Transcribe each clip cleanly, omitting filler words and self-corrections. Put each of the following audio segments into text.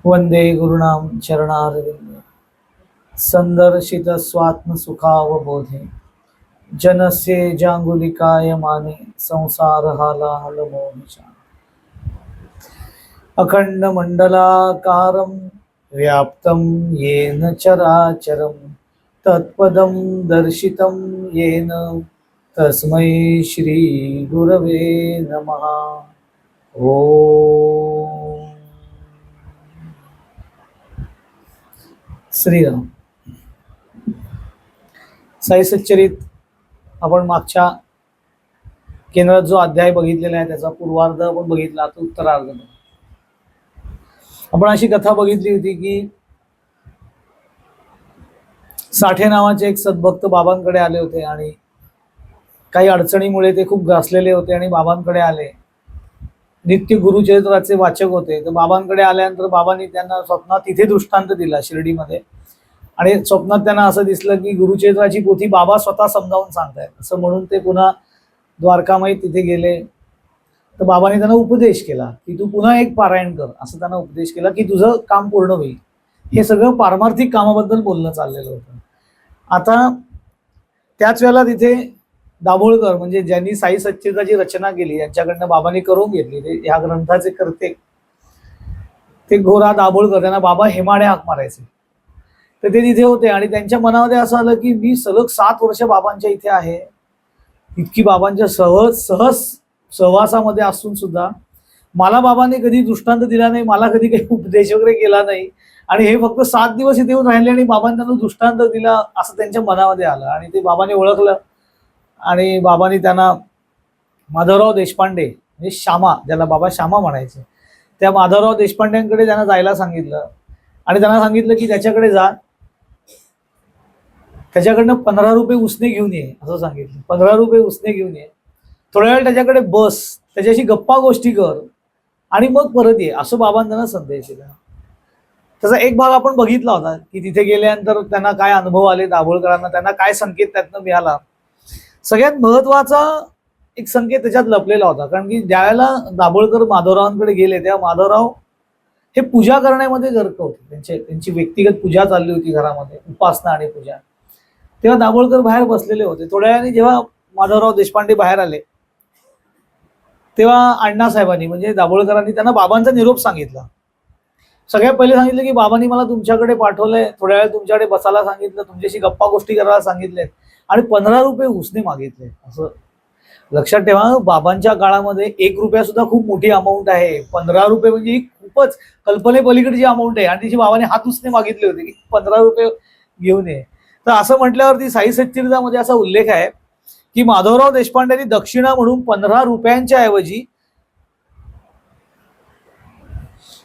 वंदे गुरुणाम चरणारविंदे संदर्शित स्वात्म सुखावबोधे जनस्य जांगुलिकाय माने संसार हालाहल मोहिचा अखंड मंडलाकारं व्याप्तं येन चराचरं तत्पदं दर्शितं येन तस्मै श्री गुरवे नमः। ओम श्रीराम। साई सच्चरित आपण मागच्या केंद्रात जो अध्याय बघितलेला आहे त्याचा पूर्वार्ध आपण बघितला, आता उत्तरार्ध आपण अशी कथा बघितली होती की साठे नावाचे एक सद्भक्त बाबांकडे आले होते आणि काही अडचणीमुळे ते खूप ग्रासलेले होते आणि बाबांकडे आले। नित्य गुरुचरित्राचे वाचक होते। तर बाबांकडे आल्यानंतर बाबांनी त्यांना स्वप्नात तिथे दृष्टांत दिला शिर्डीमध्ये, आणि स्वप्नात त्यांना असं दिसलं की गुरुचरित्राची पोथी बाबा स्वतः समजावून सांगतायत असं म्हणून ते पुन्हा द्वारकामाई तिथे गेले। तर बाबांनी त्यांना उपदेश केला की तू पुन्हा एक पारायण कर, असं त्यांना उपदेश केला की तुझं काम पूर्ण होईल। हे सगळं पारमार्थिक कामाबद्दल बोलणं चाललेलं होतं। आता त्याच वेळेला तिथे दाभोळकर म्हणजे ज्यांनी साई सच्चरित्राची रचना केली, यांच्याकडनं बाबांनी करून घेतली, ते ह्या ग्रंथाचे करते ते गोरा दाभोळकर, त्यांना बाबा हेमाडे हाक मारायचे। तर ते तिथे होते आणि त्यांच्या मनामध्ये असं आलं की मी सलग 7 वर्ष बाबांच्या इथे आहे, इतकी बाबांच्या सहज सहवासामध्ये असून सुद्धा मला बाबांनी कधी दृष्टांत दिला नाही, मला कधी काही उपदेश वगैरे केला नाही, आणि हे फक्त 7 दिवस इथे येऊन राहिले आणि बाबांनी त्यांना दृष्टांत दिला असं त्यांच्या मनामध्ये आलं। आणि ते बाबांनी ओळखलं आणि बाबांनी त्यांना माधवराव देशपांडे म्हणजे श्यामा, ज्याला बाबा श्यामा म्हणायचे, त्या माधवराव देशपांड्यांकडे त्यांना जायला सांगितलं आणि त्यांना सांगितलं की त्याच्याकडे जा, त्याच्याकडनं 15 रुपये उसने घेऊन ये असं सांगितलं। 15 रुपये उसने घेऊन ये, थोड्या वेळ त्याच्याकडे बस, त्याच्याशी गप्पा गोष्टी कर आणि मग परत ये, असं बाबांनी त्यांना संदेश दिला। त्याचा एक भाग आपण बघितला होता की तिथे गेल्यानंतर त्यांना काय अनुभव आले दाभोळकरांना, त्यांना काय संकेत त्यातनं मिळाला। सगळ्यात महत्वाचा एक संकेत त्याच्यात लपलेला होता, कारण की ज्यावेळेला दाभोळकर माधवरावांकडे गेले तेव्हा माधवराव हे पूजा करण्यामध्ये गर्क होते, त्यांची व्यक्तिगत पूजा चालली होती घरामध्ये, उपासना आणि पूजा। तेव्हा दाभोळकर बाहेर बसलेले होते। थोड्या वेळाने जेव्हा माधवराव देशपांडे बाहेर आले तेव्हा अण्णासाहेबांनी म्हणजे दाभोळकरांनी त्यांना बाबांचा निरोप सांगितला। सगळ्यात पहिले सांगितलं की बाबांनी मला तुमच्याकडे पाठवलंय, थोड्या वेळ तुमच्याकडे बसायला सांगितलं, तुमच्याशी गप्पा गोष्टी करायला सांगितलेत आणि 15 रुपये उसने मागितले। असं लक्षात ठेवा, बाबांच्या काळामध्ये 1 रुपया सुद्धा खूप मोठी अमाऊंट आहे। 15 रुपये म्हणजे ही खूपच कल्पनेपलीकडची अमाऊंट आहे, आणि तिची बाबांनी हात उसने मागितले होते की 15 रुपये घेऊन ये। तर असं म्हटल्यावरती साई सच्चरित्रामध्ये असा उल्लेख आहे की माधवराव देशपांडेंनी दक्षिणा म्हणून 15 रुपयांच्या ऐवजी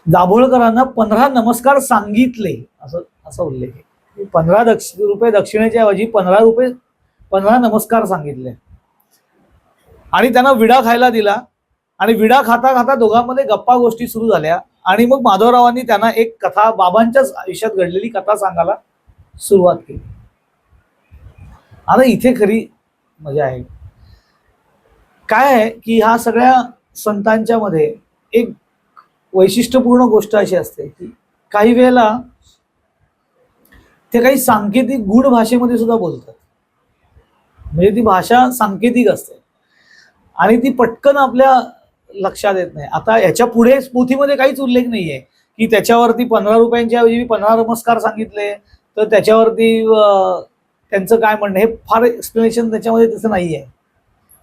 दाभोळकरांना 15 नमस्कार सांगितले, असं उल्लेख आहे। 15 रुपये दक्षिणेच्या ऐवजी 15 नमस्कार सांगितले आणि त्यांना विडा खायला दिला, आणि विडा खाता खाता दोघांमध्ये गप्पा गोष्टी सुरू झाल्या, आणि मग माधवरावांनी त्यांना एक कथा, बाबांच्याच आयुष्यात घडलेली कथा सांगायला सुरुवात केली। आता इथे खरी मजा आहे। काय आहे की ह्या सगळ्या संतांच्या मध्ये एक वैशिष्ट्यपूर्ण गोष्ट अशी असते की काही वेळेला ते काही सांकेतिक गूढ भाषेमध्ये सुद्धा बोलतात, म्हणजे ती भाषा सांकेतिक असते आणि ती पटकन आपल्या लक्षात येत नाही। आता ह्याच्या पुढे पोथीमध्ये काहीच उल्लेख नाहीये की त्याच्यावरती 15 रुपयांच्या ऐवजी 15 नमस्कार सांगितले, तर त्याच्यावरती त्यांचं काय म्हणणं, हे फार एक्सप्लेनेशन त्याच्यामध्ये तसं नाहीये।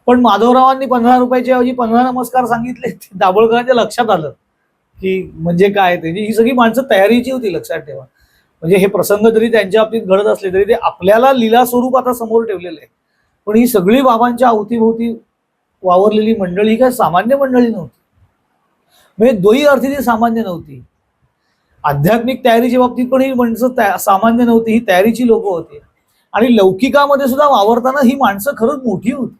पण माधवरावांनी 15 रुपयाच्या ऐवजी 15 नमस्कार सांगितले, दाभोळकरांच्या लक्षात आलं की म्हणजे काय, त्याची ही सगळी माणसं तयारीची होती, लक्षात ठेवा। म्हणजे हे प्रसंग जरी त्यांच्या बाबतीत घडत असले तरी ते आपल्याला लीला स्वरूप आता समोर ठेवलेलं आहे, पण ही सगळी बाबांच्या अवतीभोवती वावरलेली मंडळी काय सामान्य मंडळी नव्हती, म्हणजे दोही अर्थी ती सामान्य नव्हती। आध्यात्मिक तयारीच्या बाबतीत पण ही माणसं सामान्य नव्हती, ही तयारीची लोक होती, आणि लौकिकामध्ये सुद्धा वावरताना ही माणसं खरंच मोठी होती।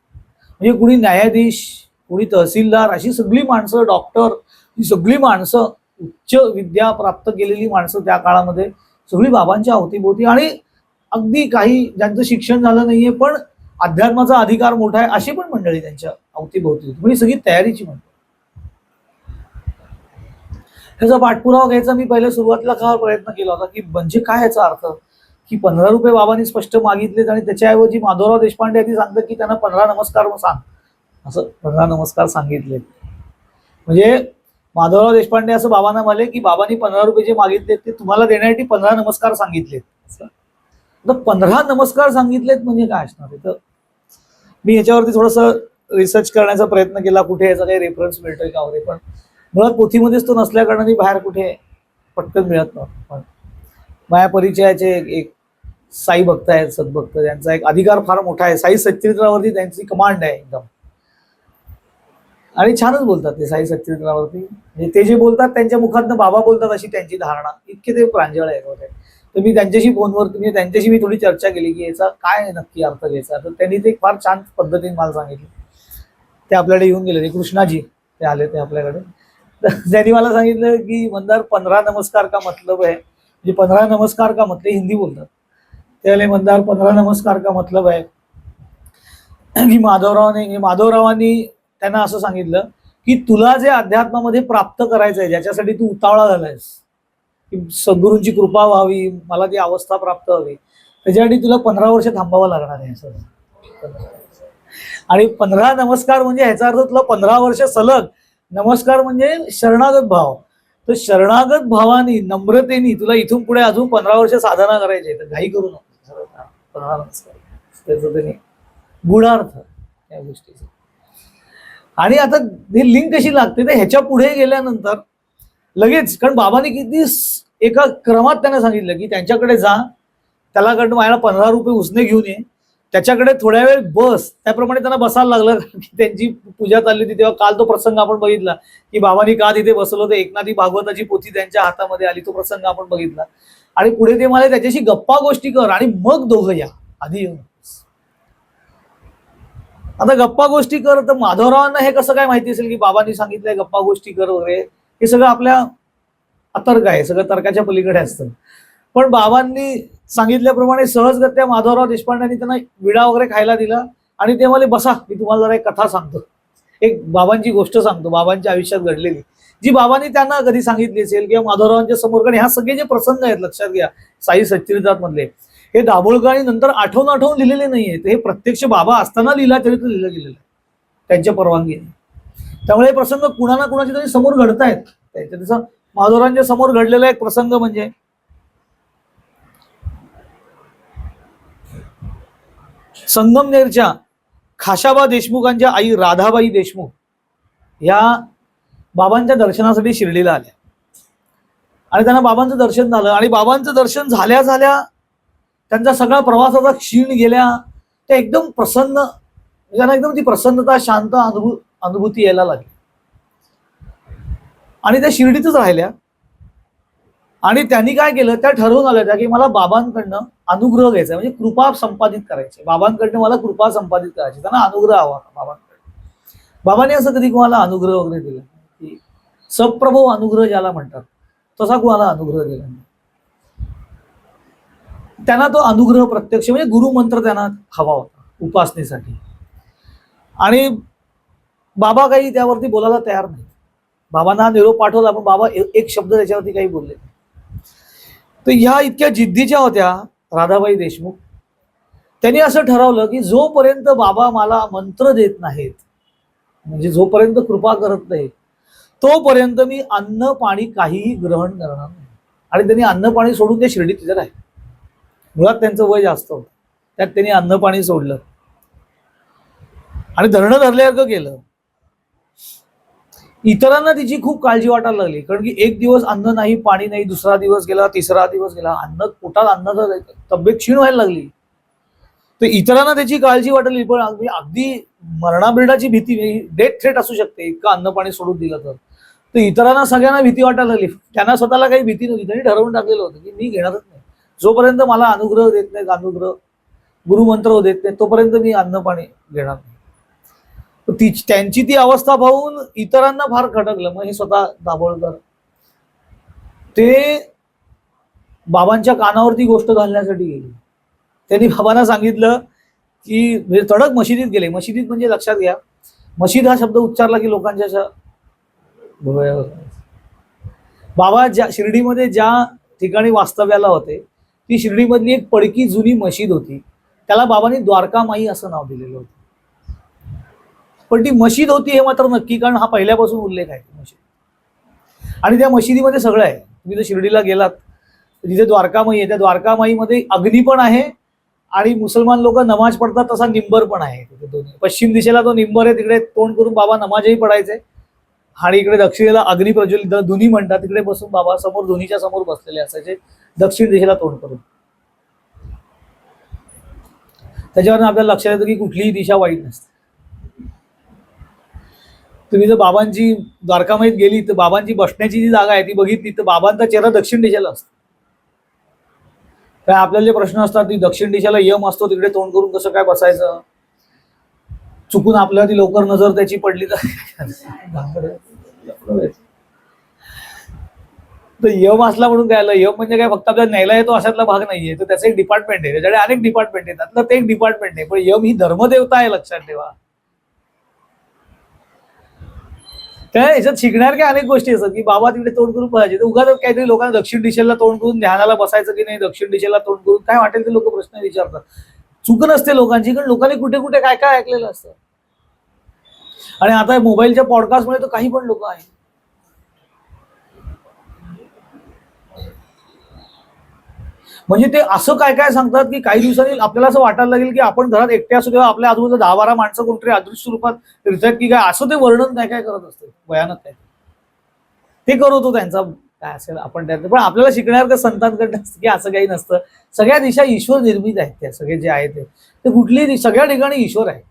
म्हणजे कुणी न्यायाधीश, कुणी तहसीलदार, अशी सगळी माणसं, डॉक्टर, ही सगळी माणसं, उच्च विद्या प्राप्त केलेली माणसं त्या काळामध्ये सगळी बाबांच्या अवतीभोवती, आणि अगदी काही ज्यांचं शिक्षण झालं नाहीये पण अध्यात्माचा अधिकार मोठा आहे अशी पण मंडळी त्यांच्या अवतीभोवती होती, म्हणजे सगळी तयारीची मंडळी। ह्याचा पाठपुरावा घ्यायचा मी पहिले सुरुवातीला का प्रयत्न केला होता, की म्हणजे काय याचा अर्थ, की 15 रुपये बाबांनी स्पष्ट मागितलेत आणि त्याच्याऐवजी माधवराव देशपांडे आधी सांगतात की त्यांना 15 नमस्कार मग सांग, असं 15 नमस्कार सांगितलेत. म्हणजे माधवराव देशपांडे असं बाबांना म्हणाले की बाबांनी 15 रुपये जे मागितलेत ते तुम्हाला देण्यासाठी 15 नमस्कार सांगितलेत. तर 15 नमस्कार सांगितलेत म्हणजे काय असणार आहे. तर मी ह्याच्यावरती थोडंसं रिसर्च करण्याचा प्रयत्न केला, कुठे याचा काही रेफरन्स मिळतोय का वगैरे, पण मुळात पोथीमध्येच तो नसल्या कारणाने बाहेर कुठे पटकन मिळत नव्हतं. पण माझ्या परिचयाचे एक साई भक्त आहेत, सद्भक्त, त्यांचा एक अधिकार फार मोठा आहे. साई सच्चरित्रावरती त्यांची कमांड आहे एकदम, आणि छानच बोलतात ते साई सच्चरित्रावरती. म्हणजे ते जे बोलतात त्यांच्या मुखातनं बाबा बोलतात अशी त्यांची धारणा, इतके ते प्रांजळ आहे वगैरे. तर मी त्यांच्याशी फोनवरती, म्हणजे त्यांच्याशी मी थोडी चर्चा केली की याचा काय नक्की अर्थ घ्यायचा. तर त्यांनी ते फार छान पद्धतीने मला सांगितलं. ते आपल्याकडे येऊन गेले, ते कृष्णाजी ते आले ते आपल्याकडे. तर त्यांनी मला सांगितलं की मंदार 15 नमस्कार का मतलब है, म्हणजे 15 नमस्कार का मतलब, हिंदी बोलतात त्याला, मंदार 15 नमस्कार का मतलब है की माधवरावांनी त्यांना असं सांगितलं की तुला जे अध्यात्मामध्ये प्राप्त करायचं आहे, ज्याच्यासाठी तू उतावळा झालायस, की सद्गुरूंची कृपा व्हावी, मला ती अवस्था प्राप्त व्हावी, त्याच्यासाठी तुला 15 वर्ष थांबावं लागणार आहे असं. आणि 15 नमस्कार म्हणजे ह्याचा अर्थ तुला 15 वर्ष सलग नमस्कार म्हणजे शरणागत भाव. तर शरणागत भावानी, नम्रतेनी तुला इथून पुढे अजून 15 वर्ष साधना करायची. तर घाई करू नको, 15 नमस्कार, त्याचं त्याने गुणार्थ या गोष्टीचा. आणि आता ही लिंक कशी लागते, तर ह्याच्या पुढे गेल्यानंतर लगेच, कारण बाबांनी किती एका क्रमात त्यांना सांगितलं की त्यांच्याकडे जा, त्याला कडनं माझ्याला 15 रुपये उसने घेऊन ये, त्याच्याकडे थोड्या वेळ बस. त्याप्रमाणे त्यांना बसायला लागलं की त्यांची पूजा चालली होती तेव्हा. काल तो प्रसंग आपण बघितला की बाबांनी का तिथे बसलो होतं, एकनाथी भागवताची पोथी त्यांच्या हातामध्ये आली, तो प्रसंग आपण बघितला. आणि पुढे ते मला त्याच्याशी गप्पा गोष्टी कर आणि मग दोघं या, आधी येऊन. आता गप्पा गोष्टी कर, तर माधवरावांना हे कसं काय माहिती असेल की बाबांनी सांगितलंय गप्पा गोष्टी कर वगैरे, हे सगळं आपल्या अतर्क आहे, सगळं तर्काच्या पलीकडे असतं. पण बाबांनी सांगितल्याप्रमाणे सहजगत्या माधवराव देशपांडेंनी त्यांना विडा वगैरे खायला दिला आणि ते मला बसा, मी तुम्हाला जरा एक कथा सांगतो, एक बाबांची गोष्ट सांगतो, बाबांच्या आयुष्यात घडलेली, जी बाबांनी त्यांना कधी सांगितली असेल किंवा माधवरावांच्या समोर. कारण ह्या सगळे जे प्रसंग आहेत लक्षात घ्या साई सच्चरित्रात मधले, हे दाभोळकरांनी नंतर आठवून लिहिलेले नाहीये, हे प्रत्यक्ष बाबा असताना लिहिला चरित्र लिहिलं गेलेलं आहे त्यांच्या परवानगीने. त्यामुळे हे प्रसंग कुणा ना कुणाच्या तरी समोर घडतायत. त्याचा माधवरावांच्या समोर घडलेला एक प्रसंग म्हणजे संगमनेरच्या खाशाबा देशमुखांच्या आई राधाबाई देशमुख या बाबांच्या दर्शनासाठी शिर्डीला आल्या आणि त्यांना बाबांचं दर्शन झालं. आणि बाबांचं दर्शन झाल्या झाल्या त्यांचा सगळा प्रवासाचा क्षीण गेल्या, त्या एकदम प्रसन्न, त्यांना एकदम ती प्रसन्नता, शांत अनुभूती यायला लागली. आणि त्या शिर्डीतच राहिल्या. आणि त्यांनी काय केलं, त्या ठरवून आल्या त्या की मला बाबांकडनं अनुग्रह घ्यायचा, म्हणजे कृपा संपादित करायची, बाबांकडनं मला कृपा संपादित करायची, त्यांना अनुग्रह हवा बाबांकडे. बाबांनी असं कधी कोणाला अनुग्रह वगैरे दिला की सप्रभो अनुग्रह ज्याला म्हणतात तसा कोणाला अनुग्रह दिला नाही. त्यांना तो अनुग्रह प्रत्यक्ष म्हणजे गुरुमंत्र त्यांना हवा होता उपासनेसाठी. आणि बाबा काही त्यावरती बोलायला तयार नाही. बाबांना निरोप पाठवला पण बाबा एक शब्द त्याच्यावरती काही बोलले. तर ह्या इतक्या जिद्दीच्या होत्या राधाबाई देशमुख. त्यांनी असं ठरवलं की जोपर्यंत बाबा मला मंत्र देत नाहीत, म्हणजे जोपर्यंत कृपा करत नाही, तोपर्यंत मी अन्न पाणी काहीही ग्रहण करणार नाही. आणि त्यांनी अन्न पाणी सोडून ते शिर्डीत तिथे राहिले. मुळात त्यांचं वय जास्त होतं, त्यात त्यांनी अन्न पाणी सोडलं आणि धरणं धरल्यासारखं केलं. इतरांना तिची खूप काळजी वाटायला लागली, कारण की एक दिवस अन्न नाही, पाणी नाही, दुसरा दिवस गेला, तिसरा दिवस गेला, पोटात अन्नाचं तब्येत क्षीण व्हायला लागली. तर इतरांना त्याची काळजी वाटली, पण अगदी मरणाबिरडाची भीती, डेथ थ्रेट असू शकते इतकं अन्न पाणी सोडून दिलं तर इतरांना सगळ्यांना भीती वाटायला लागली. त्यांना स्वतःला काही भीती नव्हती. त्यांनी ठरवून टाकलेलं होतं की मी घेणारच नाही, जोपर्यंत मला अनुग्रह देत नाहीत, अनुग्रह गुरुमंत्र देत नाही, तोपर्यंत मी अन्न पाणी घेणार नाही. त्यांची ती अवस्था पाहून इतरांना फार खटकलं. मग हे स्वतः दाभोळकर ते बाबांच्या कानावरती गोष्ट घालण्यासाठी गेले. त्यांनी बाबांना सांगितलं की तडक मशिदीत गेले. मशिदीत म्हणजे लक्षात घ्या, मशीद हा शब्द उच्चारला की लोकांच्या बाबा ज्या शिर्डीमध्ये ज्या ठिकाणी वास्तव्याला होते ती शिर्डीमधली एक पडकी जुनी मशीद होती, त्याला बाबांनी द्वारकामाई असं नाव दिलेलं होतं. पण ती मशीद होती हे मात्र नक्की, कारण हा पहिल्यापासून उल्लेख आहे मशीद. आणि त्या मशिदीमध्ये सगळं आहे. तुम्ही जर शिर्डीला गेलात तिथे द्वारकामाई आहे, त्या द्वारकामाईमध्ये अग्नी पण आहे आणि मुसलमान लोक नमाज पडतात तसा निंबर पण आहे तिथे दोन्ही. पश्चिम दिशेला तो निंबर आहे, तिकडे तोंड करून बाबा नमाजही पडायचे, आणि इकडे दक्षिणेला अग्नी प्रज्वलित धुनी म्हणतात, तिकडे बसून बाबा समोर धुनीच्या समोर बसलेले असायचे दक्षिण दिशेला तोंड करून. त्याच्यावर आपल्याला लक्षात येतं की कुठलीही दिशा वाईट नसते. तुम्ही जर बाबांची द्वारकामाईत गेली तर बाबांची बसण्याची जी जागा आहे ती बघितली तर बाबांचा चेहरा दक्षिण दिशेला असतो. काय आपल्याला जे प्रश्न असतात ती दक्षिण दिशेला यम असतो, तिकडे तोंड करून कसं काय बसायचं, चुकून आपल्याला ती लवकर नजर त्याची पडली तर यम असला म्हणून काय आलं, यम म्हणजे काय फक्त आपल्याला न्यायला येतो अशातला भाग नाहीये, तर त्याचं एक डिपार्टमेंट आहे, त्याच्याकडे अनेक डिपार्टमेंट आहेत, त्यातलं ते एक डिपार्टमेंट आहे. पण यम ही धर्मदेवता आहे, लक्षात ठेवा. त्या याच्यात शिकण्यासारख्या अनेक गोष्टी असतात की बाबा तिकडे तोंड करून पाहिजे, तर उगाच काहीतरी लोकांना दक्षिण दिशेला तोंड करून ध्यानाला बसायचं की नाही, दक्षिण दिशेला तोंड करून काय वाटेल ते लोक प्रश्न विचारतात. चूक नसते लोकांची, कारण लोकांनी कुठे कुठे काय काय ऐकलेलं असतं. आणि आता मोबाईलच्या पॉडकास्टमुळे तर काही पण लोक आहेत. म्हणजे ते असं काय काय सांगतात की काही दिवसांनी आपल्याला असं वाटायला लागेल की आपण घरात एकटे असू तेव्हा आपल्या आजूबाजूला 10-12 माणसं कोणतरी अदृश्य रूपात फिरतात की काय, असं ते वर्णन काय काय करत असते, भयानक काय ते करतो त्यांचा काय असेल आपण त्यात. पण आपल्याला शिकण्यासारखं संतांकडनं की असं काही नसतं. सगळ्या दिशा ईश्वर निर्मित आहेत, त्या सगळे जे आहे ते कुठलीही सगळ्या ठिकाणी ईश्वर आहे,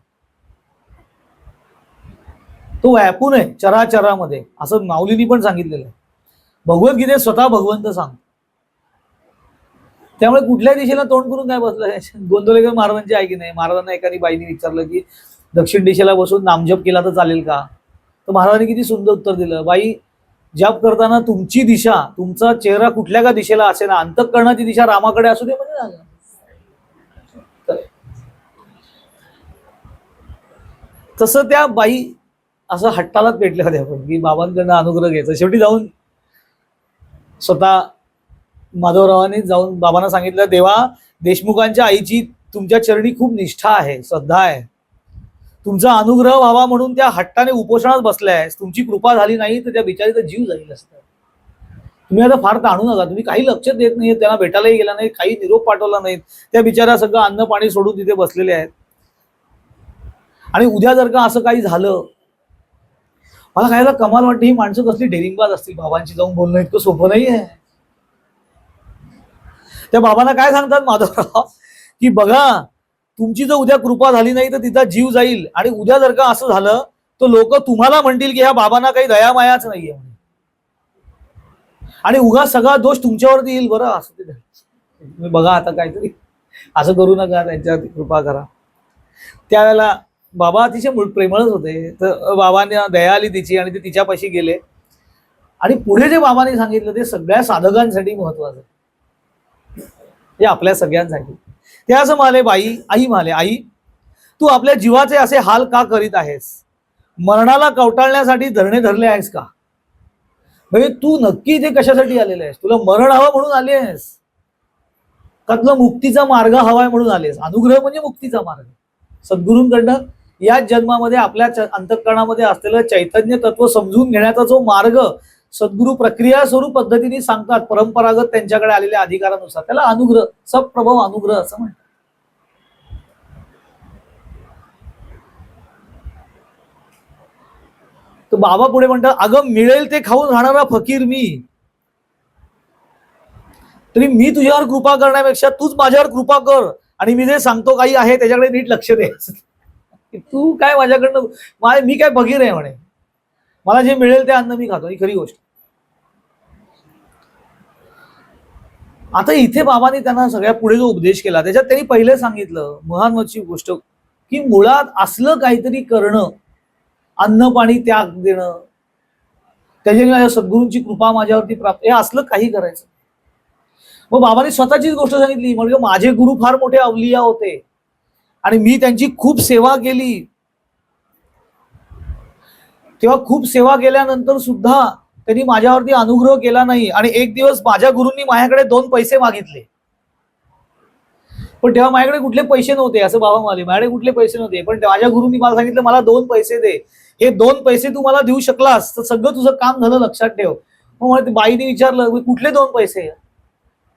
तो व्यापून आहे चराचरामध्ये, असं माऊलींनी पण सांगितलेलं आहे. भगवद्गीतेत स्वतः भगवंत सांग. त्यामुळे कुठल्या दिशेला तोंड करून काय बसलं. गोंदवलेकर महाराजांची आहे की नाही, महाराजांना एखादी बाईने विचारलं की दक्षिण दिशेला बसून नामजप केला तर चालेल का, तर महाराजांनी किती सुंदर उत्तर दिलं, बाई जप करताना तुमची दिशा, तुमचा चेहरा कुठल्या का दिशेला असे ना, अंतःकरणाची दिशा रामाकडे असू दे म्हणजे झालं. तसं त्या बाई असं हट्टालाच पेटल्या होत्या पण की बाबांकडनं अनुग्रह घ्यायचा. शेवटी जाऊन स्वतः माधवरावांनी जाऊन बाबांना सांगितलं, देवा देशमुखांच्या आईची तुमच्या चरणी खूप निष्ठा आहे, श्रद्धा आहे, तुमचा अनुग्रह व्हावा म्हणून त्या हट्टाने उपोषणात बसल्या, तुमची कृपा झाली नाही तर त्या बिचारीचा जीव जाईल असतं. तुम्ही आता फार ताणू नका, तुम्ही काही लक्ष देत नाही, त्यांना भेटायलाही गेला नाही, काही निरोप पाठवला नाहीत, त्या बिचाऱ्या सगळं अन्न पाणी सोडून तिथे बसलेले आहेत. आणि उद्या जर का असं काही झालं, मला काय कमाल वाटते, ही माणसं कसली डेरिंगबाज असतील, बाबांची जाऊन बोलणं इतकं सोपं नाही आहे. त्या बाबांना काय सांगतात माधवराव की बघा तुमची जर उद्या कृपा झाली नाही तर तिचा जीव जाईल, आणि उद्या जर का असं झालं तर लोक तुम्हाला म्हणतील की ह्या बाबांना काही दयामायाच नाहीये, आणि उगा सगळा दोष तुमच्यावरती येईल. बरं असं ते तुम्ही बघा आता काहीतरी असं करू नका, त्यांच्यावरती कृपा करा. त्यावेळेला बाबा अतिशय प्रेमळच होते, तर बाबांनी दया आली तिची आणि ते तिच्यापाशी गेले. आणि पुढे जे बाबांनी सांगितलं ते सगळ्या साधकांसाठी महत्वाचं, हे आपल्या सगळ्यांसाठी. ते असं म्हणाले, आई म्हणाले, आई तू आपल्या जीवाचे असे हाल का करीत आहेस, मरणाला कवटाळण्यासाठी धरणे धरले आहेस का, म्हणजे तू नक्की इथे कशासाठी आलेला आहेस, तुला मरण हवं म्हणून आले आहेस का तुला मुक्तीचा मार्ग हवाय म्हणून आलेस. अनुग्रह म्हणजे मुक्तीचा मार्ग, सद्गुरूंकडनं याच जन्मामध्ये आपल्या अंतःकरणामध्ये असलेलं चैतन्य तत्व समजून घेण्याचा जो मार्ग सद्गुरू प्रक्रिया स्वरूप पद्धतीने सांगतात, परंपरागत त्यांच्याकडे आलेल्या अधिकारानुसार, त्याला अनुग्रह, सप्रभव अनुग्रह असं म्हणतात. तर बाबा पुढे म्हणतात, अगं मिळेल ते खाऊन राहणारा फकीर मी, तरी मी तुझ्यावर कृपा करण्यापेक्षा तूच माझ्यावर कृपा कर, आणि मी जे सांगतो काही आहे त्याच्याकडे नीट लक्ष दे. तू काय माझ्याकडनं, मी काय फकीर आहे म्हणे, मला जे मिळेल ते अन्न मी खातो, ही खरी गोष्ट. आता इथे बाबांनी त्यांना सगळ्या पुढे जो उपदेश केला त्याच्यात त्यांनी पहिले सांगितलं महत्वाची गोष्ट की मुळात असलं काहीतरी करणं, अन्न पाणी त्याग देणं, त्याच्याने माझ्या सद्गुरूंची कृपा माझ्यावरती प्राप्त, हे असलं काही करायचं. मग बाबांनी स्वतःचीच गोष्ट सांगितली, म्हणजे माझे गुरु फार मोठे अवलिया होते आणि मी त्यांची खूप सेवा केली, तेव्हा खूप सेवा केल्यानंतर सुद्धा त्यांनी माझ्यावरती अनुग्रह केला नाही आणि एक दिवस माझ्या गुरूंनी माझ्याकडे 2 पैसे मागितले, पण तेव्हा माझ्याकडे कुठले पैसे नव्हते. असं बाबा म्हणाले, माझ्याकडे कुठले पैसे नव्हते, पण माझ्या गुरूंनी मला सांगितलं मला 2 पैसे दे, हे 2 पैसे तू मला देऊ शकलास तर सगळं तुझं काम झालं, लक्षात ठेव. मग बाईने विचारलं कुठले 2 पैसे,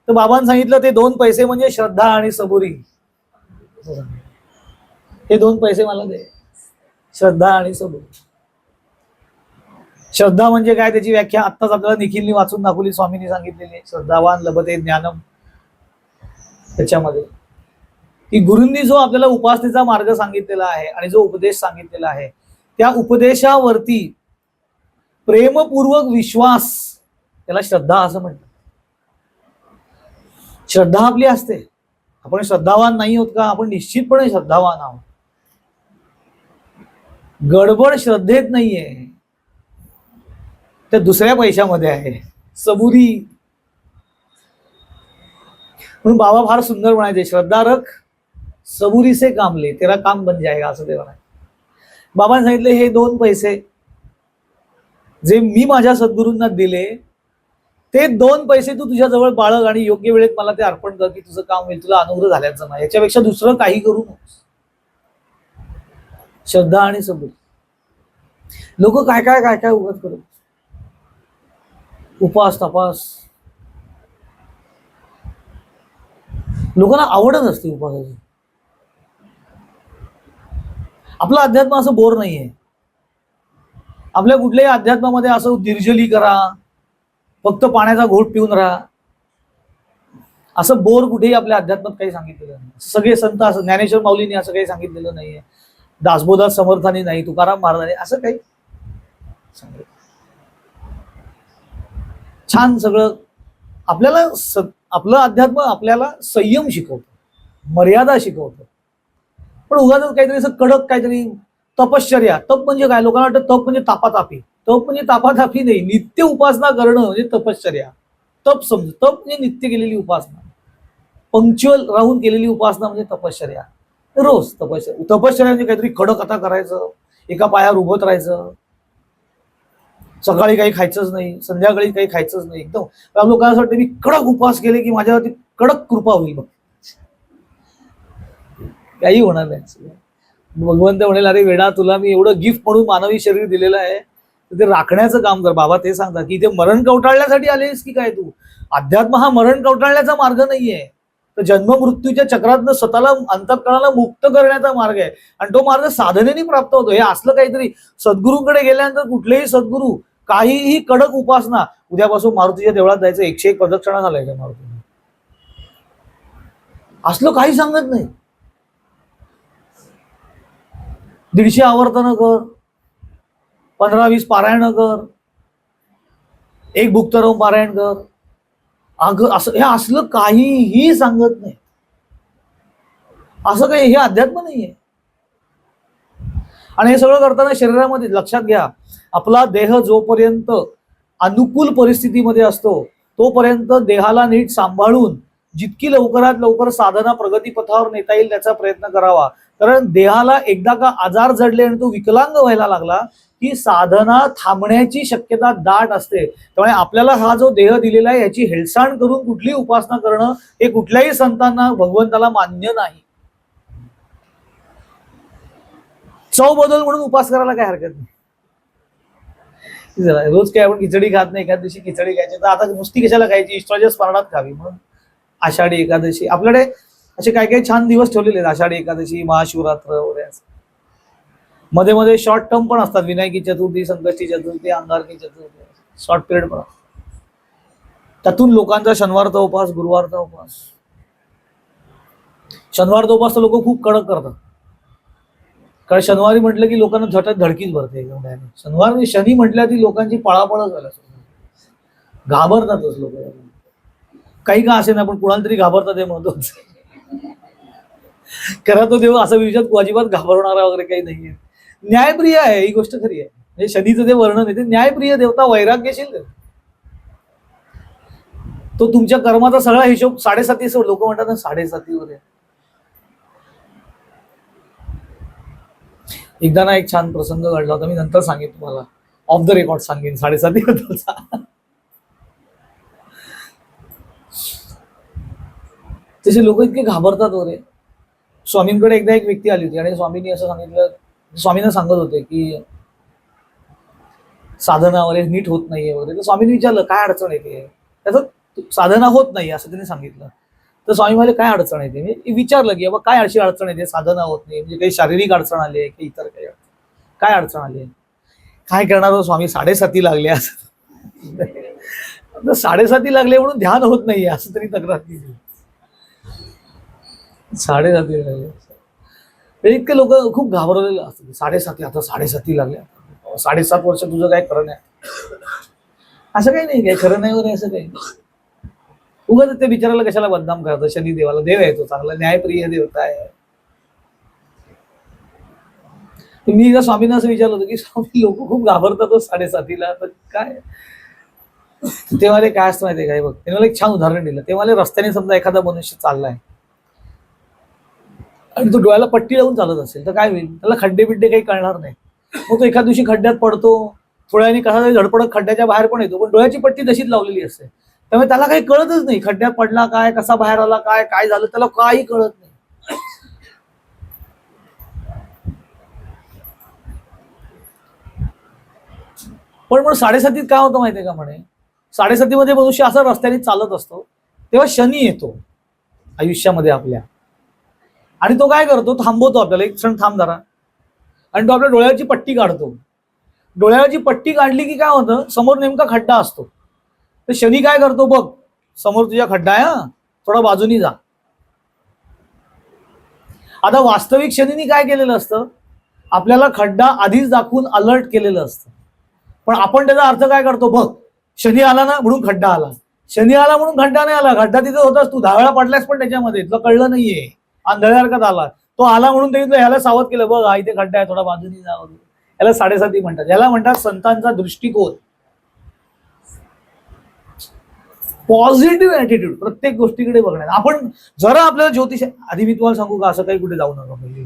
तर बाबांनी सांगितलं ते 2 पैसे म्हणजे श्रद्धा आणि सबुरी. हे 2 पैसे मला दे, श्रद्धा आणि सबुरी. श्रद्धा म्हणजे काय, त्याची व्याख्या आत्ताच आपल्याला निखिलनी वाचून दाखवली, स्वामींनी सांगितलेली. श्रद्धावान लभते ज्ञानम. त्याच्यामध्ये की गुरूंनी जो आपल्याला उपासनेचा मार्ग सांगितलेला आहे आणि जो उपदेश सांगितलेला आहे, त्या उपदेशावरती प्रेमपूर्वक विश्वास, त्याला श्रद्धा असं म्हणतात. श्रद्धा आपली असते. आपण श्रद्धावान नाही होत का? आपण निश्चितपणे श्रद्धावान आहोत. गडबड श्रद्धेत नाहीये, त्या दुसऱ्या पैशामध्ये आहे, सबुरी. म्हणून बाबा फार सुंदर म्हणायचे, श्रद्धा रख सबुरी से काम ले, तेरा काम बन जाएगा, असं ते म्हणायचे. बाबांनी सांगितले हे 2 पैसे जे मी माझ्या सद्गुरूंना दिले, ते 2 पैसे तू तुझ्या जवळ बाळग आणि योग्य वेळेत मला ते अर्पण कर, की तुझं काम होईल, तुला अनुग्रह झाल्याचं नाही. याच्यापेक्षा दुसरं काही करू नकोस. श्रद्धा आणि सबुरी. लोक काय काय काय काय उगत करत, उपास तपास. लोकांना आवडत असते उपासाची. आपलं अध्यात्म असं बोर नाहीये. आपल्या कुठल्याही अध्यात्मामध्ये असं निर्जली करा, फक्त पाण्याचा घोट पिऊन राहा, असं बोर कुठेही आपल्या अध्यात्मात काही सांगितलेलं नाही. सगळे संत असं, ज्ञानेश्वर माऊलींनी असं काही सांगितलेलं नाहीये, दासबोधात समर्थांनी नाही, तुकाराम महाराजांनी असं काही सांगितलं. छान सगळं आपल्याला आपलं अध्यात्म आपल्याला संयम शिकवतं, मर्यादा शिकवतं. पण उगाच काहीतरी असं कडक काहीतरी तपश्चर्या. तप म्हणजे काय? लोकांना वाटतं तप म्हणजे तापातापी. तप म्हणजे तापातापी नाही, नित्य उपासना करणं म्हणजे तपश्चर्या. तप समज, तप म्हणजे नित्य केलेली उपासना, पंक्च्युअल राहून केलेली उपासना म्हणजे तपश्चर्या. रोज तपश्चर्या. तपश्चर्या म्हणजे काहीतरी कडक आता करायचं, एका पायावर उभत राहायचं, सकाळी काही खायचंच नाही, संध्याकाळी काही खायचंच नाही. एकदम लोकांना वाटतं मी कडक उपास केले की माझ्यावरती कडक कृपा होईल. मग काही होणार नाही. भगवंत म्हणेल अरे वेडा, तुला मी एवढं गिफ्ट म्हणून मानवी शरीर दिलेलं आहे, तर ते राखण्याचं काम कर. बाबा ते सांगतात की ते मरण कवटाळण्यासाठी आलेस की काय तू? अध्यात्म हा मरण कवटाळण्याचा मार्ग नाहीये, तर जन्म मृत्यूच्या चक्रातनं स्वतःला अंतःकरणाला मुक्त करण्याचा मार्ग आहे. आणि तो मार्ग साधनेने प्राप्त होतो. हे असलं काहीतरी सद्गुरूंकडे गेल्यानंतर कुठलेही सद्गुरू काहीही कडक उपासना, उद्यापासून मारुतीच्या देवळात जायचं, 101 प्रदक्षिणा घालायच्या मारुतीने, असलं काही सांगत नाही. 150 आवर्तन कर, 15-20 पारायण कर, 1 भुक्तरम पारायण कर. असं हे असलं काहीही सांगत नाही. असं काही हे अध्यात्म नाहीये. आणि हे सगळं करताना शरीरामध्ये लक्षात घ्या, आपला देह जोपर्यंत अनुकूल परिस्थितीमध्ये असतो तोपर्यंत देहाला नीट सांभाळून जितकी लवकरात लवकर साधना प्रगतीपथावर नेता येईल त्याचा प्रयत्न करावा. कारण देहाला एकदा का आजार जडले आणि तो विकलांग व्हायला लागला की साधना थांबण्याची शक्यता दाट असते. त्यामुळे आपल्याला हा जो देह दिलेला आहे याची हेळसांड करून कुठली उपासना करणं हे कुठल्याही संतांना, भगवंताला मान्य नाही. चव बदल म्हणून उपास करायला काय हरकत नाही. रोज काय आपण खिचडी खात नाही, एखाद दिवशी खिचडी खायची, तर आता नुसती कशाला खायची, इष्टाच्या स्मरणात खावी म्हणून आषाढी एकादशी. आपल्याकडे असे काही काही छान दिवस ठेवलेले आहेत, आषाढी एकादशी, महाशिवरात्र वगैरे. मध्ये मध्ये शॉर्ट टर्म पण असतात, विनायकी चतुर्थी, संकष्टी चतुर्थी, अंगारकी चतुर्थी, शॉर्ट पिरियड पण असतात. त्यातून लोकांचा शनिवारचा उपास, गुरुवारचा उपास. शनिवारचा उपास तर लोक खूप कडक करतात, कारण शनिवारी म्हटलं की लोकांना झटत धडकीच भरते. शनिवार शनी म्हटल्या ती लोकांची पळापळ झाल्या, घाबरतातच लोक. काही का असे ना, पण कुणाला तरी घाबरतात हे महत्वाच. खरा तो देव असा विषयात अजिबात घाबरणारा वगैरे काही नाहीये. न्यायप्रिय आहे, ही गोष्ट खरी आहे. म्हणजे शनीचं जे वर्णन आहे ते न्यायप्रिय देवता, वैराग्यशील देवता. तो तुमच्या कर्माचा सगळा हिशोब 7.5 लोक म्हणतात ना 7.5 वर. एकदा ना एक छान प्रसंग घडला होता, मी नंतर सांगेन तुम्हाला. ऑफ द रेकॉर्ड सांगेन 7.5 बद्दलचा. तसे लोक इतके घाबरतात वगैरे. स्वामींकडे एकदा एक व्यक्ती आली होती आणि स्वामींनी असं सांगितलं, स्वामींना सांगत होते की साधना वगैरे नीट होत नाहीये वगैरे. तर स्वामींनी विचारलं काय अडचण येते, त्याचं साधना होत नाही असं त्यांनी सांगितलं. तर स्वामी म्हणाले काय अडचण येते, मी विचारलं की बाबा काय अशी अडचण येते, साधना होत नाही म्हणजे काही शारीरिक अडचण आली आहे की इतर काही काय अडचण आली आहे. काय करणार हो स्वामी, 7:30 लागले असं. 7:30 लागले म्हणून ध्यान होत नाहीये असं तरी तक्रार केली. 7:30 लागले, इतके लोक खूप घाबरलेले असतात. 7:30 आता 7:30 लागल्या, 7.5 वर्ष तुझं काय खरं नाही. असं काही नाही, काय खरं नाही वगैरे असं काही. उगाच ते बिचाराला कशाला बदनाम करतं. शनी देवाला, देव आहे तो चांगला न्यायप्रिय देवता आहे. मी एकदा स्वामींना असं विचारलं होतं की स्वामी लोक खूप घाबरतात 7:30ला, तर काय तेव्हा काय असतं माहितीये काय बघ. ते मला एक छान उदाहरण दिलं. ते मला रस्त्याने समजा एखादा मनुष्य चाललाय आणि तो डोळ्याला पट्टी लावून चालत असेल तर काय होईल, त्याला खड्डे बिड्डे काही कळणार नाही. मग तो एखाद दिवशी खड्ड्यात पडतो, थोड्या वेळाने कसा तरी धडपडत खड्ड्याच्या बाहेर पण येतो, पण डोळ्याची पट्टी तशीच लावलेली असते. त्यामुळे त्याला काही कळतच नाही, खड्ड्यात पडला काय, कसा बाहेर आला काय, काय झालं त्याला काही कळत नाही. पण मग 7:30 काय होतं माहितीये का म्हणे, 7:30 मध्ये मनुष्य असा रस्त्याने चालत असतो तेव्हा शनी येतो आयुष्यामध्ये आपल्या, आणि तो काय करतो, थांबवतो आपल्याला, एक क्षण थांब जरा, आणि तो आपल्या डोळ्याची पट्टी काढतो. डोळ्याची पट्टी काढली की काय होतं, समोर नेमका खड्डा असतो. तर शनी काय करतो, बघ समोर तुझ्या खड्डा आहे, थोडा बाजूनी जा. आता वास्तविक शनीने काय केलेलं असतं, आपल्याला खड्डा आधीच दाखवून अलर्ट केलेलं असतं. पण आपण त्याचा अर्थ काय करतो, बघ शनी आला ना म्हणून खड्डा आला, शनी आला म्हणून खड्डा नाही आला, खड्डा तिथे होताच, तू 10 वेळा पडलास पण त्याच्यामध्ये तुला कळलं नाहीये, आंधळ्यासारखाच आला. तो आला म्हणून त्यांनी ह्याला सावध केलं, बघ हा इथे खड्डा आहे, थोडा बाजूनी जा वगैरे. याला 7:30 म्हणतात. याला म्हणतात संतांचा दृष्टिकोन, पॉझिटिव्ह ऍटिट्यूड, प्रत्येक गोष्टीकडे बघण्यात. आपण जरा आपल्याला ज्योतिष, आधी मी तुम्हाला सांगू का, असं काही कुठे जाऊ नका. पहिली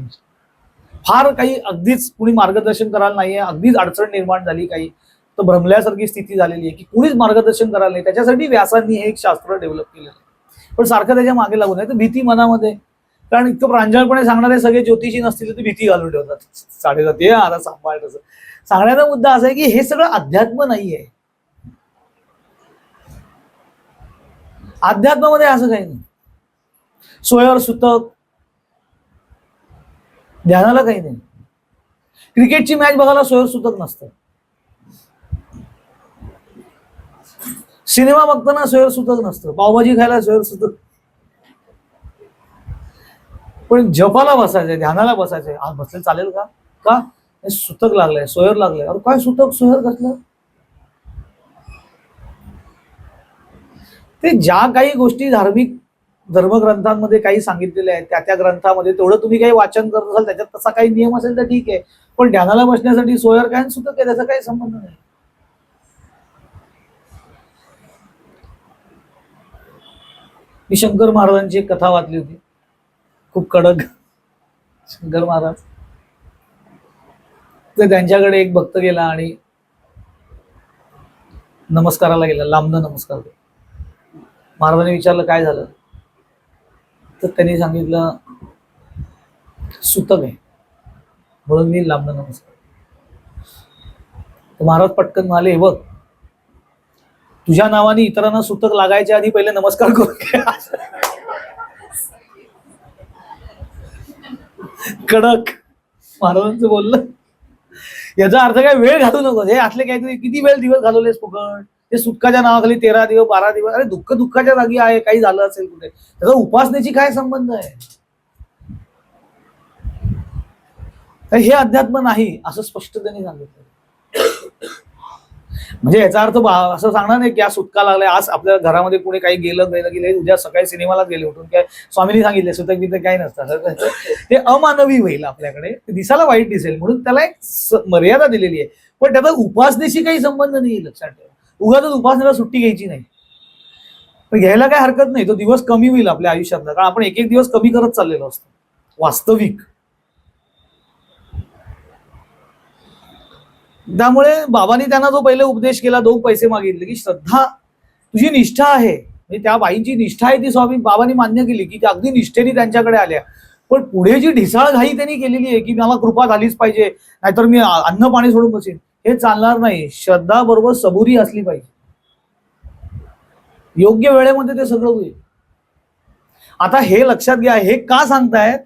फार काही अगदीच कुणी मार्गदर्शन करायला नाहीये, अगदीच अडचण निर्माण झाली काही, तर भ्रमल्यासारखी स्थिती झालेली आहे की कुणीच मार्गदर्शन करायला नाही, त्याच्यासाठी व्यासांनी हे एक शास्त्र डेव्हलप केलेलं आहे. पण सारखं त्याच्या मागे लागून आहे तर भीती मनामध्ये, कारण इतकं प्रांजळपणे सांगणारे सगळे ज्योतिषी नसतील तर भीती घालून ठेवतात. 7:30 आता सांभाळ. तसं सांगण्याचा मुद्दा असा आहे की हे सगळं अध्यात्म नाहीये. अध्यात्मामध्ये असं काही नाही. सोयर सुतक, ध्यानाला काही नाही. क्रिकेटची मॅच बघायला सोयर सुतक नसतं, सिनेमा बघताना सोयर सुतक नसतं, पावभाजी खायला सोयर सुतक. पण जपाला बसायचंय, ध्यानाला बसायचंय, आज बसले चालेल का, का सुतक लागलंय, सोयर लागलंय. अरे काय सुतक सोयर कसलं. ते ज्या काही गोष्टी धार्मिक धर्मग्रंथांमध्ये काही सांगितलेल्या आहेत त्या ग्रंथामध्ये तेवढं तुम्ही काही वाचन करत असाल, त्याच्यात तसा काही नियम असेल तर ठीक आहे. पण ध्यानाला बसण्यासाठी सोयर काय सुतक आहे त्याचा काही संबंध नाही. मी शंकर महाराजांची एक कथा वाचली होती, खूप कडक. शंकर महाराज, तर त्यांच्याकडे एक भक्त गेला आणि नमस्काराला गेला, लांबन नमस्कार केला. महाराजांनी विचारलं काय झालं, तर त्यांनी सांगितलं सुतक आहे म्हणून मी लांबन नमस्कार. तर महाराज पटकन म्हणाले, हे बघ तुझ्या नावाने इतरांना सुतक लागायच्या आधी पहिले नमस्कार करू. कडक महाराजांचं बोललं. याचा अर्थ काय वेळ घालू नको, हे असले काहीतरी किती वेळ दिवस घालवलेस फुकट, ते सुटकाच्या नावाखाली 13 दिवस 12 दिवस. अरे दुःख दुःखाच्या जागी आहे, काही झालं असेल कुठे, त्याचा उपासनेची काय संबंध आहे. हे अध्यात्म नाही असं स्पष्ट त्यांनी सांगितलं. म्हणजे याचा अर्थ असं सांगणार नाही की आज सुटका लागलाय, आज आपल्या घरामध्ये कुणी काही गेलं गेले, उद्या सकाळी सिनेमालाच गेले उठून, काय स्वामींनी सांगितले सुतक बितक काही नसतं. ते अमानवी होईल, आपल्याकडे दिसायला वाईट दिसेल म्हणून त्याला एक मर्यादा दिलेली आहे. पण त्याचा उपासनेशी काही संबंध नाही, लक्षात ठेवा. उगाच उपासनेला सुट्टी घ्यायची नाही, पण घ्यायला काय हरकत नाही. तो दिवस कमी होईल आपल्या आयुष्यातला, कारण आपण एक एक दिवस कमी करत चाललेलो असतो वास्तविक. त्यामुळे बाबांनी त्यांना जो पहिले उपदेश केला, 2 पैसे मागितले, की श्रद्धा तुझी निष्ठा आहे, म्हणजे त्या बाईंची निष्ठा आहे ती स्वामी बाबांनी मान्य केली, की त्या अगदी निष्ठेने त्यांच्याकडे आल्या. पण पुढे जी ढिसाळ घाई त्यांनी केलेली आहे, की मला कृपा झालीच पाहिजे, नाहीतर मी अन्न पाणी सोडून बसेन, हे चालणार नाही. श्रद्धा बरोबर सबुरी असली पाहिजे. योग्य वेळेमध्ये ते सगळं होईल. आता हे लक्षात घ्या, हे का सांगतायत?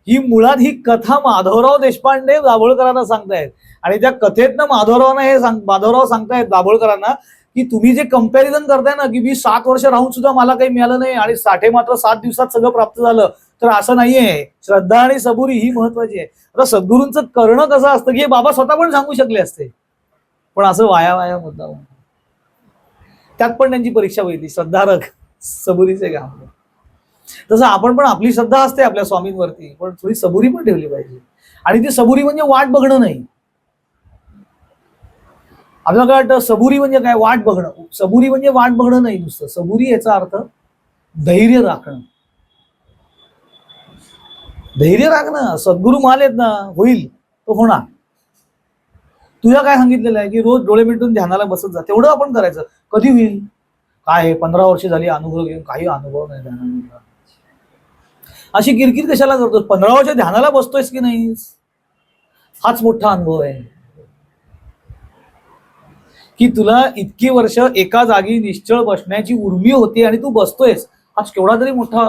ही मुळात ही कथा माधवराव देशपांडे दाभोळकरांना सांगतायत, आणि त्या कथेतनं माधवराव सांगतायत दाभोळकरांना, की तुम्ही जे कंपॅरिझन करताय ना, की मी 7 वर्ष राहून सुद्धा मला काही मिळालं नाही आणि साठे मात्र 7 दिवसात सगळं प्राप्त झालं, तर असं नाहीये. श्रद्धा आणि सबुरी ही महत्वाची आहे. आता सद्गुरूंचं करणं कसं असतं, की हे बाबा स्वतः पण सांगू शकले असते, पण असं वाया मुद्दा. त्यात पण त्यांची परीक्षा बघितली, श्रद्धारक सबुरीचे काम. तसं आपण पण आपली श्रद्धा असते आपल्या स्वामींवरती, पण थोडी सबुरी पण ठेवली पाहिजे. आणि ती सबुरी म्हणजे वाट बघणं नाही. आपल्याला काय वाटतं सबुरी म्हणजे काय? वाट बघणं. सबुरी म्हणजे वाट बघणं नाही नुसतं. सबुरी याचा अर्थ धैर्य राखणं. धैर्य राखणं. सद्गुरू म्हणालेत ना, होईल तो होणार. तुझ्या काय सांगितलेलं आहे, की रोज डोळे मिटून ध्यानाला बसत जा, तेवढं आपण करायचं. कधी होईल? काय 15 वर्ष झाली अनुभव घेऊन काही अनुभव नाही ध्यानाला. अशी किरकिर कशाला करतोस? 15 वर्ष ध्यानाला बसतोयस की नाहीस? हाच मोठा अनुभव आहे, की तुला इतकी वर्ष एका जागी निश्चळ बसण्याची उर्मी होती आणि तू बसतोयस. हाच केवढा तरी मोठा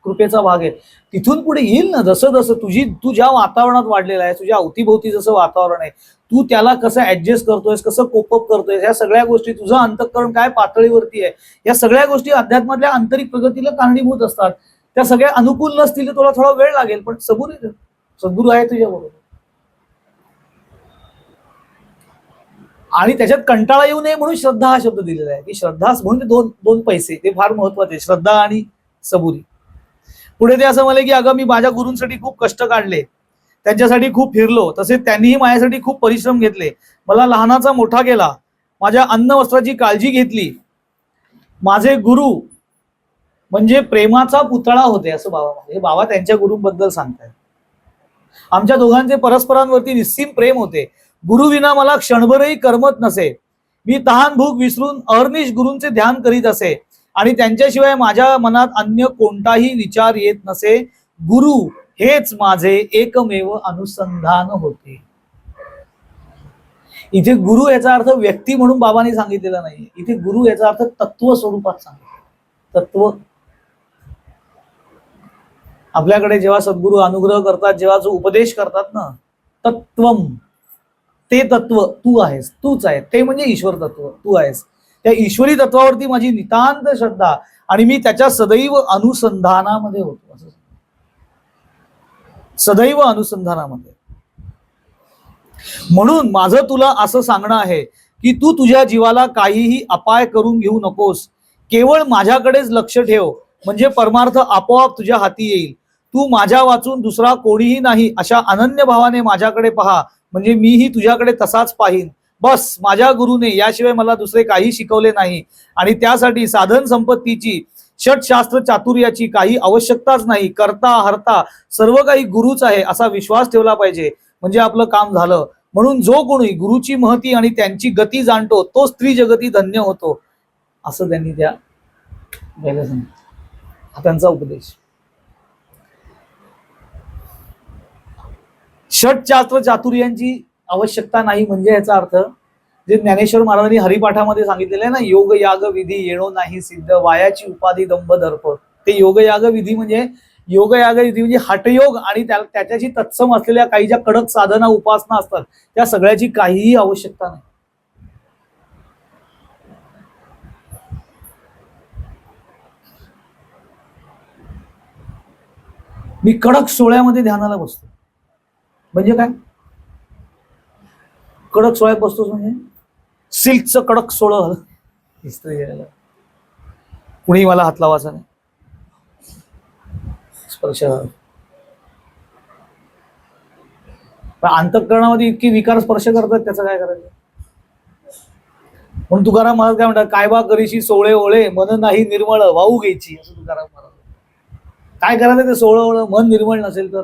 कृपेचा भाग आहे. तिथून पुढे येईल ना, जसं जसं तू ज्या वातावरणात वाढलेला आहे, तुझ्या अवतीभोवती जसं वातावरण आहे, तू त्याला कसं ऍडजस्ट करतोयस, कसं कोपअप करतोयस, या सगळ्या गोष्टी, तुझं अंतःकरण काय पातळीवरती आहे, या सगळ्या गोष्टी अध्यात्मातल्या आंतरिक प्रगतीला कारणीभूत असतात. त्या सगळ्या अनुकूल नसतील तर तुला थोडा वेळ लागेल, पण सद्गुरू आहे तुझ्या बरोबर. आणि त्याच्यात कंटाळा येऊ नये म्हणून श्रद्धा हा शब्द दिलेला आहे, की श्रद्धा म्हणून ते दोन पैसे ते फार महत्वाचे, श्रद्धा आणि सबुरी. पुढे ते असं म्हणले, की अगं मी माझ्या गुरूंसाठी खूप कष्ट काढले, त्यांच्यासाठी खूप फिरलो, तसेच त्यांनीही माझ्यासाठी खूप परिश्रम घेतले, मला लहानाचा मोठा केला, माझ्या अन्न वस्त्राची काळजी घेतली. माझे गुरु म्हणजे प्रेमाचा पुतळा होते असं बाबा म्हणले. हे बाबा त्यांच्या गुरूंबद्दल सांगतायत. आमच्या दोघांचे परस्परांवरती निस्सीम प्रेम होते. गुरुविना मला क्षणभरही करमत नसे. मी तहान भूक विसरून अहर्निश गुरूंचे ध्यान करीत असे आणि त्यांच्याशिवाय माझ्या मनात अन्य कोणताही विचार येत नसे. गुरु हेच माझे एकमेव अनुसंधान होते. इथे गुरु याचा अर्थ व्यक्ती म्हणून बाबांनी सांगितलेला नाही. इथे गुरु याचा अर्थ तत्व स्वरूपात सांगितलं. तत्व. आपल्याकडे जेव्हा सद्गुरू अनुग्रह करतात, जेव्हा जो उपदेश करतात ना, तत्वम, ते तत्व तू आहेस, तूच आहे, ते म्हणजे ईश्वर तत्व, तू आहेस. त्या ईश्वरी तत्वावरती माझी नितांत श्रद्धा आणि मी त्याच्या सदैव अनुसंधानामध्ये होतो. असं सदैव अनुसंधानामध्ये. म्हणून माझं तुला असं सांगणं आहे, की तू तुझ्या जीवाला काहीही अपाय करून घेऊ नकोस. केवळ माझ्याकडेच लक्ष ठेव, म्हणजे परमार्थ आपोआप तुझ्या हाती येईल. तू माझ्या वाचून दुसरा कोणीही नाही अशा अनन्य भावाने माझ्याकडे पहा, म्हणजे मीही तुझ्याकडे तसाच पाहीन. बस माझ्या गुरुने याशिवाय मला दुसरे काही शिकवले नाही आणि त्यासाठी साधन संपत्तीची, षटशास्त्र चातुर्याची काही आवश्यकताच नाही. करता हरता सर्व काही गुरुच आहे असा विश्वास ठेवला पाहिजे, म्हणजे आपलं काम झालं. म्हणून जो कोणी गुरुची महती आणि त्यांची गती जाणतो तो स्त्री जगती धन्य होतो, असं त्यांनी त्या हा त्यांचा उपदेश. षटशास्त्र चातुर्यांची आवश्यकता नाही म्हणजे याचा अर्थ जे ज्ञानेश्वर महाराजांनी हरिपाठामध्ये सांगितलेलं आहे ना, योग याग विधी येणो नाही सिद्ध, वायाची उपाधी दंभ दर्प. ते योग याग विधी म्हणजे हठयोग आणि त्याच्याशी तत्सम असलेल्या काही ज्या कडक साधना उपासना असतात त्या सगळ्याची काहीही आवश्यकता नाही. मी कडक सोहळ्यामध्ये ध्यानाला बसतो म्हणजे काय? कडक सोहळ्यात बसतोस म्हणजे सिल्कचं कडक सोहळं इस्त्री घ्यायला, कुणी मला हात लावायचा नाही, स्पर्श. पण अंतःकरणामध्ये इतकी विकार स्पर्श करतात, त्याचं काय करायचं? म्हणून तुकाराम महाराज काय म्हणतात, काय बा करीशी सोळे ओळे मन नाही निर्मळ वाहू घ्यायची, असं तुकाराम महाराज. काय करायचं ते सोहळं ओळं मन निर्मळ नसेल तर?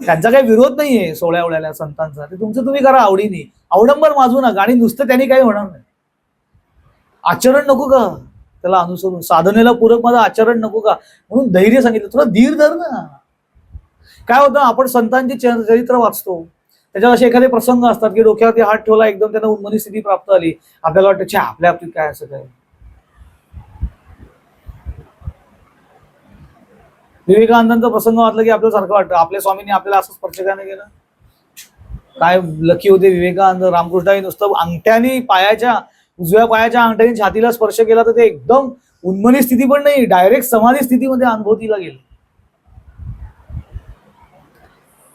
त्यांचा काही विरोध नाहीये सोहळ्या ओळ्याला संतांचा, ते तुमचं तुम्ही करा आवडीने, अवडंबर माजू नका. आणि नुसतं त्यांनी काही होणार नाही. आचरण नको का त्याला अनुसरून, साधनेला पूरक माझं आचरण नको का, म्हणून धैर्य सांगितलं. थोडं धीर धर ना. काय होतं, आपण संतांची चरित्र वाचतो, त्याच्यात असे एखादे प्रसंग असतात की डोक्यावरती हात ठेवला, एकदम त्यांना उन्मनी स्थिती प्राप्त झाली, आपल्याला वाटतं छा आपल्या बाबतीत काय असं काय. विवेकानंदांचा प्रसंग वाचला की आपल्याला सारखं वाटतं आपल्या स्वामींनी आपल्याला असं स्पर्श का नाही केलं. काय लकी होते विवेकानंद. रामकृष्णाने नुसतं अंगठ्याने पायाच्या, उजव्या पायाच्या अंगठ्याने छातीला स्पर्श केला तर ते एकदम उन्मनी स्थिती पण नाही, डायरेक्ट समाधी स्थितीमध्ये अनुभूतीला गेले.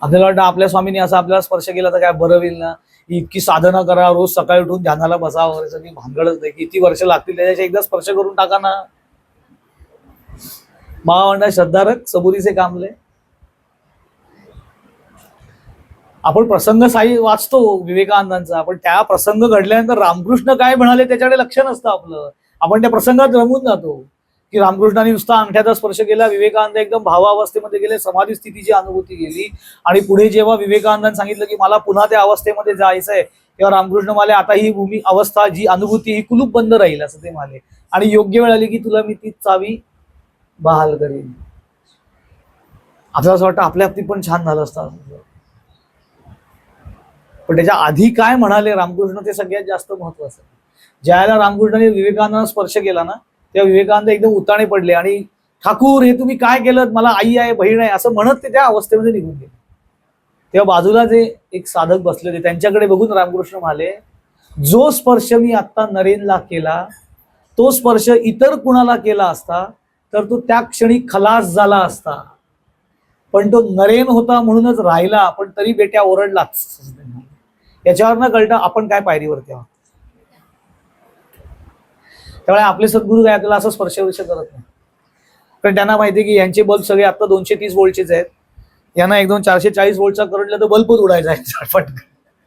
आपल्याला वाटतं आपल्या स्वामींनी असा आपल्याला स्पर्श केला तर काय बरं होईल ना, इतकी साधना करा, रोज सकाळी उठून ध्यानाला बसा वगैरे, सगळी भानगडच नाही. किती वर्ष लागतील त्याच्याशी एकदा स्पर्श करून टाका ना. म्हणा श्रद्धारक सबुरीचे कामले. आपण प्रसंग साई वाचतो विवेकानंदांचा, पण त्या प्रसंग घडल्यानंतर रामकृष्ण काय म्हणाले त्याच्याकडे लक्ष नसतं आपलं. आपण त्या प्रसंगात रमून जातो की रामकृष्णाने नुसता अंगठ्याचा स्पर्श केला, विवेकानंद एकदम भावावस्थेमध्ये गेले, समाधी स्थितीची अनुभूती गेली. आणि पुढे जेव्हा विवेकानंदांनी सांगितलं की मला पुन्हा त्या अवस्थेमध्ये जायचंय, तेव्हा रामकृष्ण म्हणाले आता ही भूमी अवस्था जी अनुभूती ही कुलूप बंद राहील असं ते म्हणाले. आणि योग्य वेळ आली की तुला मी ती चावी बहाल करीन. आपल्याला असं वाटतं आपल्या बाबतीत पण छान झालं असतं, पण त्याच्या आधी काय म्हणाले रामकृष्ण ते सगळ्यात जास्त महत्वाचं. ज्यावेळेला रामकृष्णाने विवेकानंदांना स्पर्श केला ना, तेव्हा विवेकानंद एकदम उताणे पडले आणि ठाकूर हे तुम्ही काय केलं, मला आई आहे बहीण आहे असं म्हणत ते त्या अवस्थेमध्ये निघून गेले. तेव्हा बाजूला जे एक साधक बसले होते त्यांच्याकडे बघून रामकृष्ण म्हणाले, जो स्पर्श मी आता नरेनला केला तो स्पर्श इतर कुणाला केला असता तर तो त्या क्षणी खलास झाला असता, पण तो नरेन होता म्हणूनच राहिला, पण तरी बेट्या ओरडलाच. याच्यावर न कळतं आपण काय पायरीवरती आहोत. त्यामुळे आपले सद्गुरू काय आपल्याला असं स्पर्श करत नाही, कारण त्यांना माहिती आहे की यांचे बल्ब सगळे आता 230 वोल्टचेच आहेत. यांना एकदम 440 वोल्टचा करंटला तर बल्बच उडायचा आहे फटकन.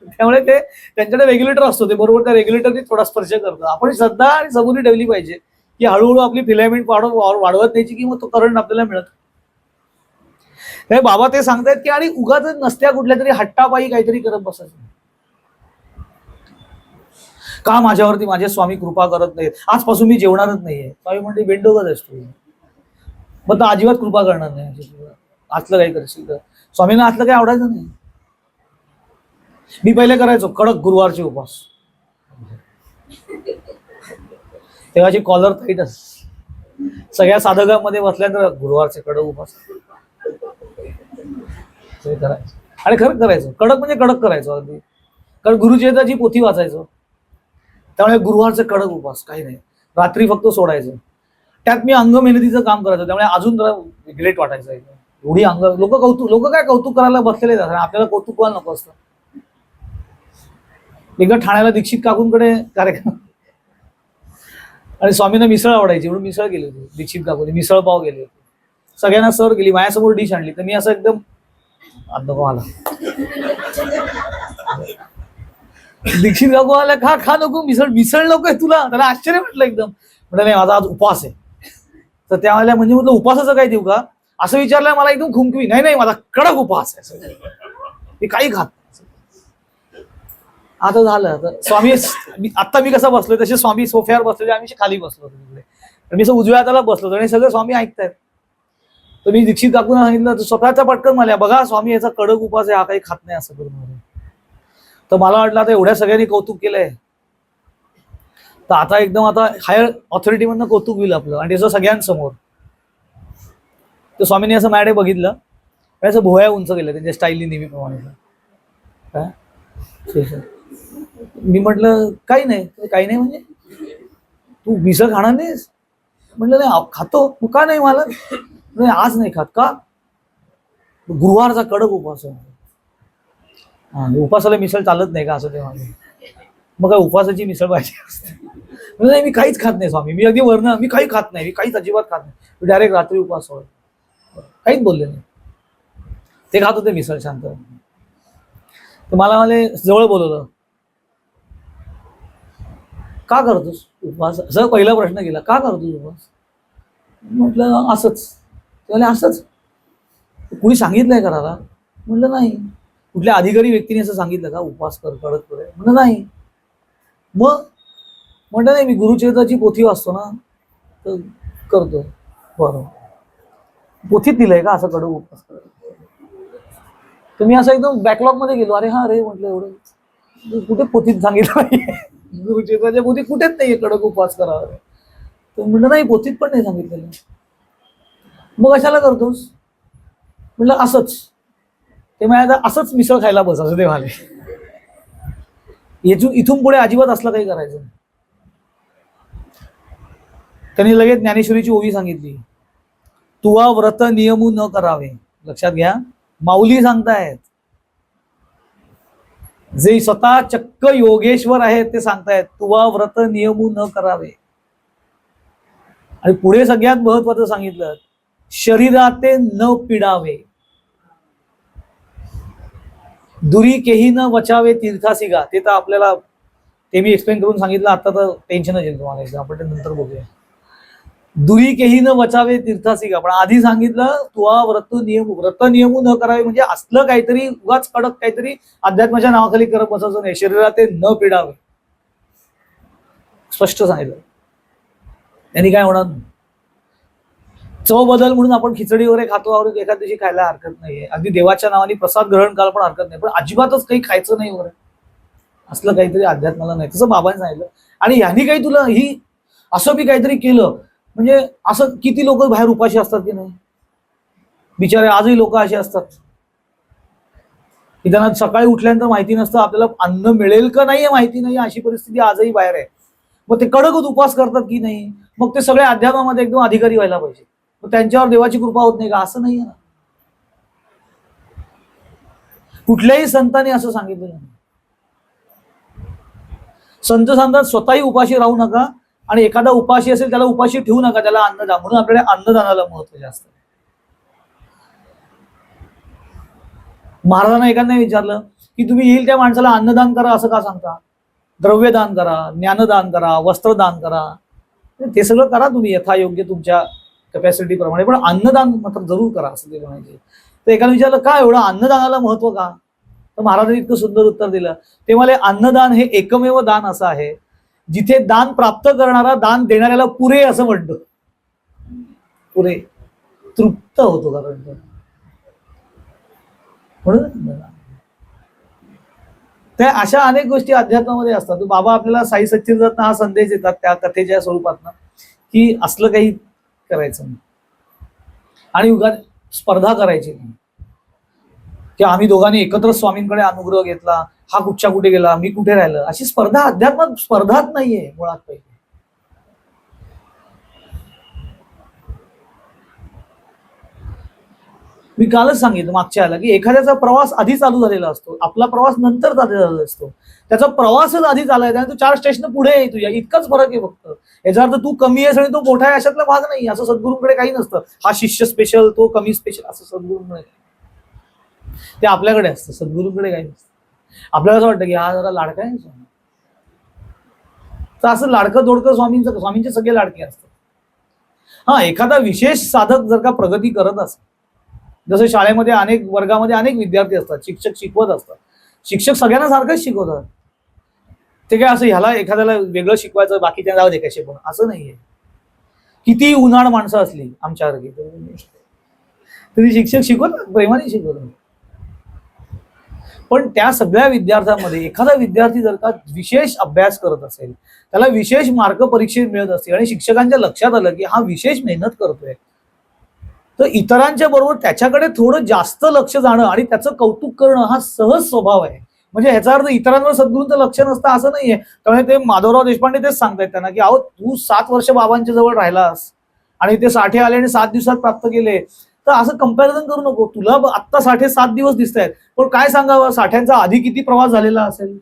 त्यामुळे ते त्यांच्याकडे रेग्युलेटर असतो, ते बरोबर त्या रेग्युलेटरने थोडा स्पर्श करतो. आपण श्रद्धा आणि सबुरी ठेवली पाहिजे की हळूहळू आपली फिलामेंट वाढवत न्यायची की मग तो करंट आपल्याला मिळत. हे बाबा ते सांगतायत की आणि उगाच नसत्या कुठल्या तरी हट्टापायी काहीतरी करत बसायचं. का माझ्यावरती माझे स्वामी कृपा करत नाहीत, आजपासून मी जेवणारच नाहीये. स्वामी म्हणते बेंडोगच असतो, मग तर अजिबात कृपा करणार नाही. आतलं काही करशील तर स्वामींना आतलं काही आवडायचं नाही. मी पहिले करायचो कडक गुरुवारचे उपवास, तेव्हाची कॉलर टाईटच. सगळ्या साधकांमध्ये बसल्यानंतर गुरुवारचे कडक उपवास करायचं. आणि खरं करायचं कडक म्हणजे कडक करायचो अगदी, कारण गुरुचरित्राची पोथी वाचायचो. त्यामुळे गुरुवारचे कडक उपवास काही नाही, रात्री फक्त सोडायचं. त्यात मी अंग मेहनतीचं काम करायचं, त्यामुळे अजून जरा ग्रेट वाटायचं. एवढी अंग लोक काय कौतुक करायला बसलेले जातात, आपल्याला कौतुक व्हायला नको असतं. एकदा ठाण्याला दीक्षित काकूंकडे कार्यक्रम आणि स्वामींना मिसळ आवडायची म्हणून मिसळ गेली होती. दीक्षित काकूने मिसळ पाव गेले होते, सगळ्यांना सर्व केली, माझ्यासमोर डिश आणली. तर मी असं एकदम नको मला, दीक्षित काकू आला खा खा नको मिसळ, मिसळ नको आहे तुला. त्याला आश्चर्य म्हटलं एकदम. म्हटलं नाही माझा आज उपवास आहे. तर त्यावेळेला म्हणजे म्हटलं उपवासाचं काय देऊ का असं विचारलं मला एकदम खुमखुमी. नाही नाही माझा कडक उपवास आहे, मी काही खात. आता झालं तर स्वामी आता मी कसं बसलोय तसे स्वामी सोफ्यावर बसलेले, आम्ही खाली बसलो तिकडे. मी असं उजव्या हाताला बसलो आणि सगळे स्वामी ऐकतायत. तर मी दीक्षित काकूंना सांगितलं, स्वतःचा पटकन मला बघा स्वामी याचा कडक उपवास आहे, हा काही खात नाही असं करून. तर मला वाटलं आता एवढ्या सगळ्यांनी कौतुक केलंय तर आता एकदम आता हायर ऑथॉरिटी मधनं कौतुक होईल आपलं आणि त्याचं सगळ्यांसमोर. तर स्वामींनी असं माझ्याकडे बघितलं आणि असं भोया उंच केलं त्यांच्या स्टाईलनी नेहमीप्रमाणे. काय मी म्हटलं काही नाही म्हणजे तू मिसळ खाणार नाहीस. म्हटलं नाही खातो. का नाही मला नाही आज नाही खात का, गुरुवारचा कडक उपवास आहे. उपवासाला मिसळ चालत नाही का असं ते म्हणाले. मग काय उपवासाची मिसळ पाहिजे असते. नाही मी काहीच खात नाही स्वामी, मी अगदी वर्ण मी काही खात नाही, मी काहीच अजिबात खात नाही, मी डायरेक्ट रात्री उपवास होय. काहीच बोलले नाही, ते खात होते मिसळ शांत. तर मला म्हणाले जवळ बोलवलं, का करतोस उपवास असं पहिला प्रश्न केला, का करतोस उपवास. म्हटलं असंच. ते म्हणाले असंच कुणी सांगितलंय करायला. म्हणलं नाही. कुठल्या अधिकारी व्यक्तीने असं सांगितलं का उपवास कर, कडक कर? म्हणलं नाही. मग म्हणलं नाही, मी गुरुचरित्राची पोथी वाचतो ना, तर करतो. बरं, पोथीत दिलंय का असं कडक उपवास करायला? तर मी असं एकदम बॅकलॉग मध्ये गेलो. अरे हा रे, म्हटलं एवढं कुठे पोथीत सांगितलं नाहीये, गुरुचरित्राच्या पोथीत कुठेच नाहीये कडक उपवास करावा. तर म्हणलं नाही, पोथीत पण नाही सांगितलेलं. मग कशाला करतोस? म्हणलं असंच. ते माझ्या असंच मिसळ खायला बसायचं देवाले. इथून पुढे अजिबात असलं काही करायचं नाही. त्यांनी लगेच ज्ञानेश्वरीची ओवी सांगितली, तुवा व्रत नियमू न करावे. लक्षात घ्या, माऊली सांगतायत, जे स्वतः चक्क योगेश्वर आहेत ते सांगतायत, तुवा व्रत नियमू न करावे. आणि पुढे सगळ्यात महत्वाचं सांगितलं, शरीराते न पिडावे, दुरी केही न वचावे तीर्थासिगा. ते तर आपल्याला, ते मी एक्सप्लेन करून सांगितलं, आता तर टेन्शनच येईल तुम्हाला, आपण ते नंतर बघूया. दुरी केही न वचावे तीर्थासिगा, पण आधी सांगितलं तुवा व्रत नियमू न करावे, म्हणजे असलं काहीतरी उगाच कडक काहीतरी अध्यात्माच्या नावाखाली करत बसायचं नाही, शरीरात ते न पिडावे, स्पष्ट सांगितलं. त्यांनी काय होणार? चव बदल म्हणून आपण खिचडी वगैरे खातो, और एखाद दिवशी खायला हरकत नाहीये, अगदी देवाच्या नावाने प्रसाद ग्रहण करायला पण हरकत नाही, पण अजिबातच काही खायचं नाही वगैरे, असलं काहीतरी अध्यात्माला नाही, तसं बाबांनी सांगितलं. आणि ह्यानी काही तुला ही असं बी काहीतरी केलं म्हणजे, असं किती लोक बाहेर उपाशी असतात की नाही, बिचारे आजही लोक असे असतात की त्यांना सकाळी उठल्यानंतर माहिती नसतं आपल्याला अन्न मिळेल का नाही माहिती नाही, अशी परिस्थिती आजही बाहेर आहे. मग ते कडकच उपवास करतात की नाही, मग ते सगळे अध्यात्मामध्ये एकदम अधिकारी व्हायला पाहिजे, मग त्यांच्यावर देवाची कृपा होत नाही का? असं नाही ना, कुठल्याही संतांनी असं सांगितलेलं नाही. संत सांगतात स्वतःही उपाशी राहू नका, आणि एखादा उपाशी असेल त्याला उपाशी ठेवू नका, त्याला अन्न द्या. म्हणून आपल्याला अन्नदानाला महत्व जास्त आहे. महाराजांना एकाने विचारलं की तुम्ही येईल त्या माणसाला अन्नदान करा, असं का सांगता? द्रव्यदान करा, ज्ञानदान करा, वस्त्रदान करा, ते सगळं करा तुम्ही यथायोग्य तुमच्या कॅपॅसिटी प्रमाणे, पण अन्नदान मात्र जरूर करा, असं ते म्हणायचे. तर एकाने विचारलं का एवढं अन्नदानाला महत्व का? तर महाराजांनी इतकं सुंदर उत्तर दिलं. ते म्हणाले, अन्नदान हे एकमेव दान असं आहे जिथे दान प्राप्त करणारा दान देणाऱ्याला पुरे असं म्हणतो, पुरे तृप्त होतो. कारण म्हणून त्या अशा अनेक गोष्टी अध्यात्मामध्ये असतात. बाबा आपल्याला साई सच्चिदानंद हा संदेश देतात त्या कथेच्या स्वरूपात की असलं काही करायचं नाही, आणि उगाच स्पर्धा करायची नाही की आम्ही दोघांनी एकत्र स्वामींकडे अनुग्रह घेतला, हा कुठच्या कुठे गेला, मी कुठे राहिलं, अशी स्पर्धा अध्यात्मात स्पर्धाच नाहीये मुळात. पाहिजे मी कालच सांगितलं मागच्या आला की एखाद्याचा प्रवास आधी चालू झालेला असतो, आपला प्रवास नंतर झालेला असतो. त्याचा प्रवासच आधी झालाय, त्याने तू 4 स्टेशन पुढे आहे तुझ्या, इतकाच फरक आहे फक्त. याचा अर्थ तू कमी आहेस आणि तो मोठा आहे अशातला भाग नाही. असं सद्गुरूंकडे काही नसतं, हा शिष्य स्पेशल तो कमी स्पेशल, असं सद्गुरूंकडे ते आपल्याकडे असतं, सद्गुरूंकडे काही नसतं. आपल्याला असं वाटतं की हा जरा लाडका आहे, तर असं लाडकं दोडकं स्वामींचे सगळे लाडके असतात. हा, एखादा विशेष साधक जर का प्रगती करत असेल, जसं शाळेमध्ये अनेक वर्गामध्ये अनेक विद्यार्थी असतात, शिक्षक शिकवत असतात, शिक्षक सगळ्यांना सारखंच शिकवतात. ते काय असं ह्याला एखाद्याला वेगळं शिकवायचं बाकीच्या जाऊ दे कसे पण, असं नाहीये. किती उन्हाळ माणसं असली आमच्यासारखी तरी शिक्षक शिकवतात, प्रेमाने शिकवतात. पण त्या सगळ्या विद्यार्थ्यांमध्ये एखादा विद्यार्थी जर का विशेष अभ्यास करत असेल, त्याला विशेष मार्क परीक्षेत मिळत असतील आणि शिक्षकांच्या लक्षात आलं की हा विशेष मेहनत करतोय, तर इतरांच्या बरोबर त्याच्याकडे थोडं जास्त लक्ष जाणं आणि त्याचं कौतुक करणं हा सहज स्वभाव आहे. म्हणजे ह्याचा अर्थ इतरांवर सद्गुरूंचं लक्ष नसतं असं नाहीये. त्यामुळे ते माधवराव देशपांडे तेच सांगतायत त्यांना की अहो तू 7 वर्ष बाबांच्या जवळ राहिलास आणि ते साठे आले आणि 7 दिवसात प्राप्त केले, तर असं कंपॅरिझन करू नको. तुला आत्ता साठे 7 दिवस दिसत आहेत, पण काय सांगावं साठ्यांचा आधी किती प्रवास झालेला असेल,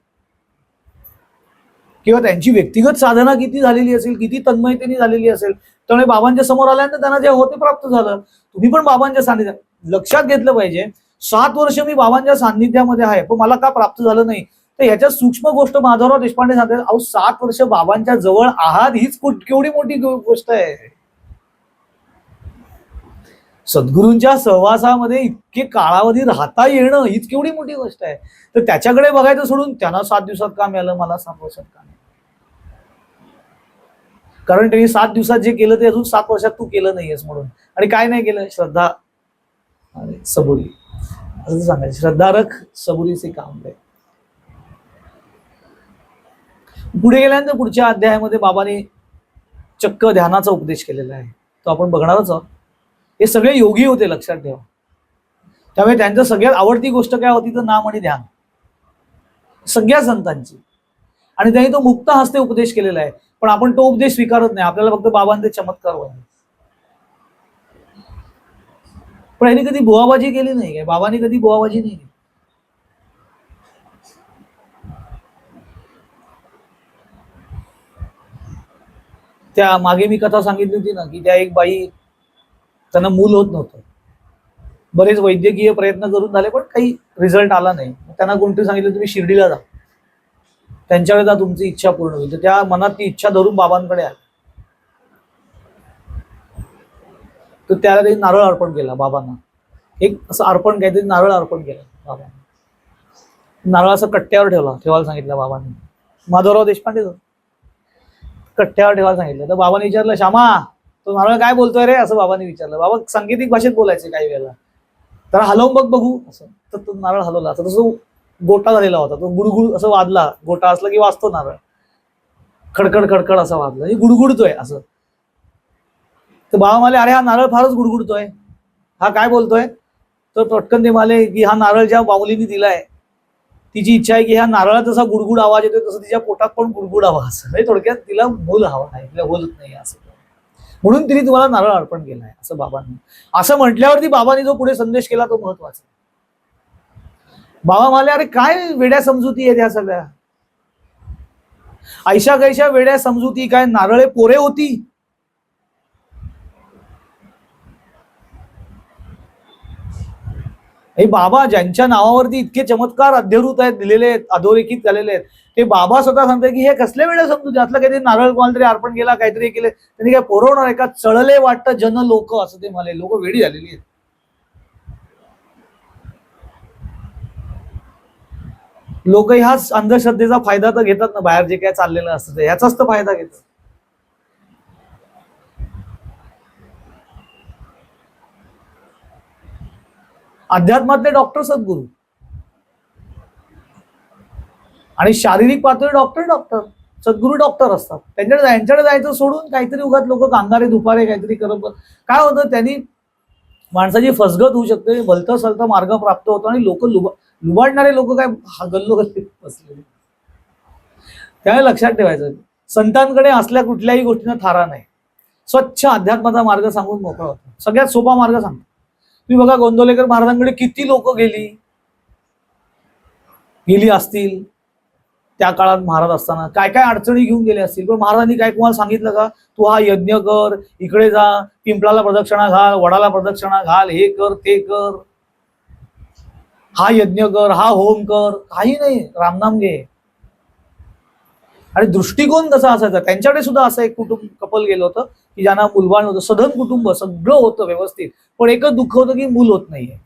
किंवा त्यांची व्यक्तिगत साधना किती झालेली असेल, किती तन्मयतेने झालेली असेल. त्यामुळे बाबांच्या समोर आल्यानंतर त्यांना जे होते प्राप्त झालं. तुम्ही पण बाबांच्या सान्निध्यात लक्षात घेतलं पाहिजे, 7 वर्ष मी बाबांच्या सान्निध्यामध्ये आहे पण मला का प्राप्त झालं नाही, तर ह्याच्यात सूक्ष्म गोष्ट माधवराव देशपांडे सांगतात, अहो 7 वर्ष बाबांच्या जवळ आहात हीच केवढी मोठी गोष्ट आहे. सद्गुरूंच्या सहवासामध्ये इतके कालावधी राहता येणं हीच केवढी मोठी गोष्ट आहे. तर त्याच्याकडे बघायचं सोडून त्यांना 7 दिवसात का मिळालं, मला 7 वर्षात का नाही? कारण त्यांनी 7 दिवसात जे केलं ते अजून 7 वर्षात तू केलं नाहीयेस म्हणून. आणि काय नाही केलं? श्रद्धा आणि सबुरी असं सांगायचं. श्रद्धारख सबुरीचे काम आहे. पुढे गेल्यानंतर पुढच्या अध्यायामध्ये बाबांनी चक्क ध्यानाचा उपदेश केलेला आहे, तो आपण बघणारच आहोत. हे सगळे योगी होते, लक्षात ठेवा. त्यामुळे त्यांचं सगळ्यात आवडती गोष्ट काय होती तर नाम आणि ध्यान, सगळ्या संतांची. आणि त्यांनी तो मुक्त हस्ते उपदेश केलेला आहे. पण आपण तो उपदेश स्वीकारत नाही, आपल्याला फक्त बाबांचे चमत्कार वाटतात. पण यांनी कधी बुवाबाजी केली नाही काय? बाबांनी कधी बुवाबाजी नाही केली. त्या मागे मी कथा सांगितली होती ना, की त्या एक बाई, त्यांना मूल होत नव्हतं. बरेच वैद्यकीय प्रयत्न करून झाले पण काही रिझल्ट आला नाही. त्यांना कोणतरी सांगितलं तुम्ही शिर्डीला जा, त्यांच्याकडे जा, तुमची इच्छा पूर्ण होईल. तर त्या मनात ती इच्छा धरून बाबांकडे आल्या. तर त्याला त्यांनी नारळ अर्पण केला बाबांना. एक असं अर्पण काहीतरी नारळ अर्पण केलं बाबांना. नारळ असं कट्ट्यावर ठेवायला सांगितलं बाबांनी. माधवराव देशपांडे कट्ट्यावर ठेवायला सांगितलं. तर बाबांनी विचारलं, श्यामा तो नारळ काय बोलतोय रे, असं बाबांनी विचारलं. बाबा सांकेतिक भाषेत बोलायचे काही वेळेला. तर हलवून बघ बघू असं. तर तो नारळ हलवला. तर तो गोटा झालेला होता, तो गुडगुड असं वाजला. गोटा असला की वाजतो नारळ, खडखड खडखड असा वाजला, गुडगुडतोय असं. तर बाबा म्हणाले, अरे हा नारळ फारच गुडगुडतोय, हा काय बोलतोय? तर पटकन ते म्हणाले की हा नारळ ज्या माऊलीने दिलाय तिची इच्छा आहे की ह्या नारळात जसा गुडगुड आवाज येतोय तसं तिच्या पोटात पण गुडगुड आवाज. थोडक्यात तिला मूल हवा आहे, तिला बोलत नाही असं, म्हणून तिने तुम्हाला नारळ अर्पण केलाय असं बाबांनी. असं म्हटल्यावरती बाबांनी जो पुढे संदेश केला तो महत्वाचा. बाबा म्हणाले, अरे काय वेड्या समजुती आहेत ह्या सगळ्या, ऐशा कैशा वेड्या समजुती, काय नारळे पोरे होती? हे बाबा ज्यांच्या नावावरती इतके चमत्कार अध्यरूत आहेत, दिलेले आहेत, अधोरेखित झालेले आहेत, ते बाबा स्वतः सांगतात की हे कसले वेळे समजू, त्यातलं काहीतरी नारळ कोणाला तरी अर्पण केला, काहीतरी केले, त्यांनी काय पुरवणार आहे का? चळले वाटतं जन लोक, असं ते म्हणाले. लोक वेडी झालेली आहेत. लोक ह्याच अंधश्रद्धेचा फायदा तर घेतात ना, बाहेर जे काय चाललेलं असतं ह्याचाच तर फायदा घेतात. अध्यात्मातले डॉक्टर सद्गुरू आणि शारीरिक पातळी डॉक्टर सद्गुरू डॉक्टर असतात. त्यांच्याकडे जायचं सोडून काहीतरी उगाच लोक कांगारे दुपारे काहीतरी करत. काय होतं, त्यांनी माणसाची फसगत होऊ शकते, भलतं सलतं मार्ग प्राप्त होतो आणि लोक लुबाडणारे लोक काय गल्लोगल्ली बसलेले. त्यामुळे लक्षात ठेवायचं, संतांकडे असल्या कुठल्याही गोष्टीनं थारा नाही. स्वच्छ अध्यात्माचा मार्ग सांगून मोकळा होतो. सगळ्यात सोपा मार्ग सांगतो. तुम्ही बघा गोंदवलेकर महाराजांकडे किती लोक गेली असतील त्या काळात. महाराज असताना काय काय अडचणी घेऊन गेले असतील, पण महाराजांनी काय तुम्हाला सांगितलं का? तू हा यज्ञ कर, इकडे जा, पिंपळाला प्रदक्षिणा घाल, वडाला प्रदक्षिणा घाल, हे कर ते कर, हा यज्ञ कर, हा होम कर, काही नाही, रामनाम घे. आणि दृष्टिकोन कसा असायचा त्यांच्याकडे सुद्धा. असं एक कपल गेलं होतं की ज्यांना मुलबाळ होतं, सधन कुटुंब, सगळं होतं व्यवस्थित, पण एकच दुःख होतं की मूल होत नाहीये.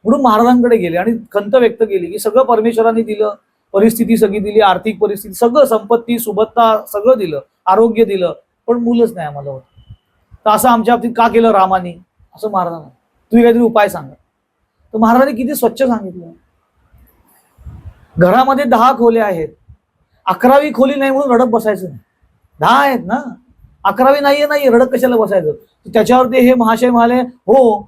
म्हणून महाराजांकडे गेले आणि खंत व्यक्त केली की सगळं परमेश्वरांनी दिलं, परिस्थिती सगळी दिली, आर्थिक परिस्थिती सगळं, संपत्ती सुबत्ता सगळं दिलं, आरोग्य दिलं, पण मूलच नाही आम्हाला होत. तर असं आमच्या बाबतीत का केलं रामानी? असं महाराजांना, तुम्ही काहीतरी उपाय सांगा. तर महाराजांनी किती स्वच्छ सांगितलं. घरामध्ये 10 खोल्या आहेत, 11वी खोली नाही म्हणून रडत बसायचं नाही. 10 आहेत ना, 11वी नाही, रडत कशाला बसायचं? त्याच्यावरती हे महाशय म्हणाले, हो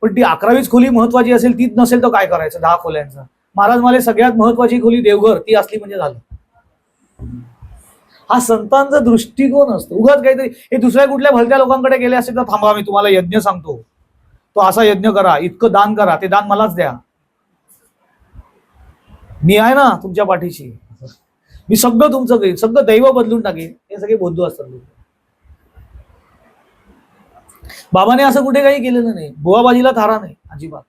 पण ती 11वीच खोली महत्वाची असेल, तीच नसेल तर काय करायचं 10 खोल्यांचं? महाराज म्हणाले सगळ्यात महत्वाची खोली देवघर, ती असली म्हणजे झालं. हा संतांचा दृष्टिकोन असतो. उगाच काहीतरी हे दुसऱ्या कुठल्या भलत्या लोकांकडे गेले असेल तर थांबा मी तुम्हाला यज्ञ सांगतो, तो असा यज्ञ करा, इतकं दान करा, ते दान मलाच द्या, मी आहे ना तुमच्या पाठीशी, मी सगळं तुमचं करीन, सगळं दैव बदलून टाकेन, हे सगळे बोधू असतात. बाबाने असं कुठे काही केलेलं नाही. बुवाबाजीला थारा नाही अजिबात.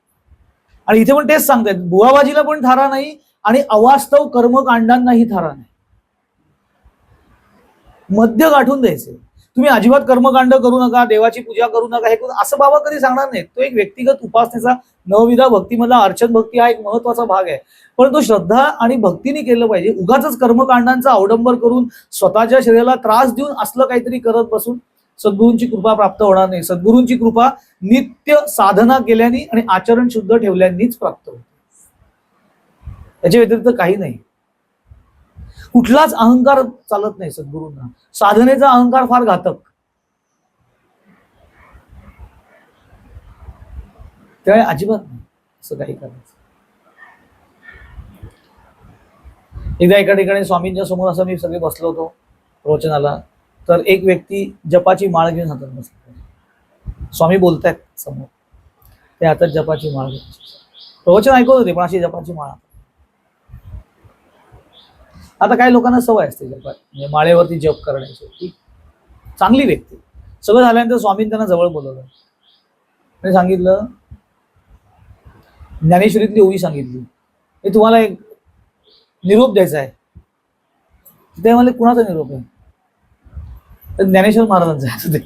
आणि इथे पण तेच सांगतायत, बुवाबाजीला पण थारा नाही आणि अवास्तव कर्मकांडांनाही थारा नाही. मध्य गाठून द्यायचे. तुम्ही अजिबात कर्मकांड करू नका, देवाची पूजा करू नका, हे करू, असं बाबा कधी सांगणार नाही. तो एक व्यक्तिगत उपासनेचा नवविधा भक्तीमधला अर्चन भक्ती हा एक महत्वाचा भाग आहे. पण तो श्रद्धा आणि भक्तीने केलं पाहिजे. उगाच कर्मकांडांचा अवडंबर करून स्वतःच्या शरीराला त्रास देऊन असलं काहीतरी करत बसून सद्गुरूंची कृपा प्राप्त होणार नाही. सद्गुरूंची कृपा नित्य साधना केल्याने आणि आचरण शुद्ध ठेवल्यानेच प्राप्त होते. याच्या व्यतिरिक्त काही नाही. कुठलाच अहंकार चालत नाही सद्गुरूंना. साधनेचा अहंकार फार घातक. त्यामुळे अजिबात नाही असं काही करायचं. एकदा एका ठिकाणी स्वामींच्या समोर असं मी सगळे बसलो होतो प्रवचनाला, तर एक व्यक्ती जपाची माळ घेऊन हातात बसला. स्वामी बोलतायत समोर, ते हातात जपाची माळ घेऊन प्रवचन ऐकत होते, पण अशी जपाची माळ. आता काही लोकांना सवय असते जपात, म्हणजे माळेवरती जप करण्याची. ती चांगली व्यक्ती. सगळं झाल्यानंतर स्वामींनी त्यांना जवळ बोलवलं आणि सांगितलं, ज्ञानेश्वरीतली ओवी सांगितली, हे तुम्हाला एक निरोप द्यायचा आहे. ते मला कुणाचा निरोप आहे? तर ज्ञानेश्वर महाराजांचा आहे.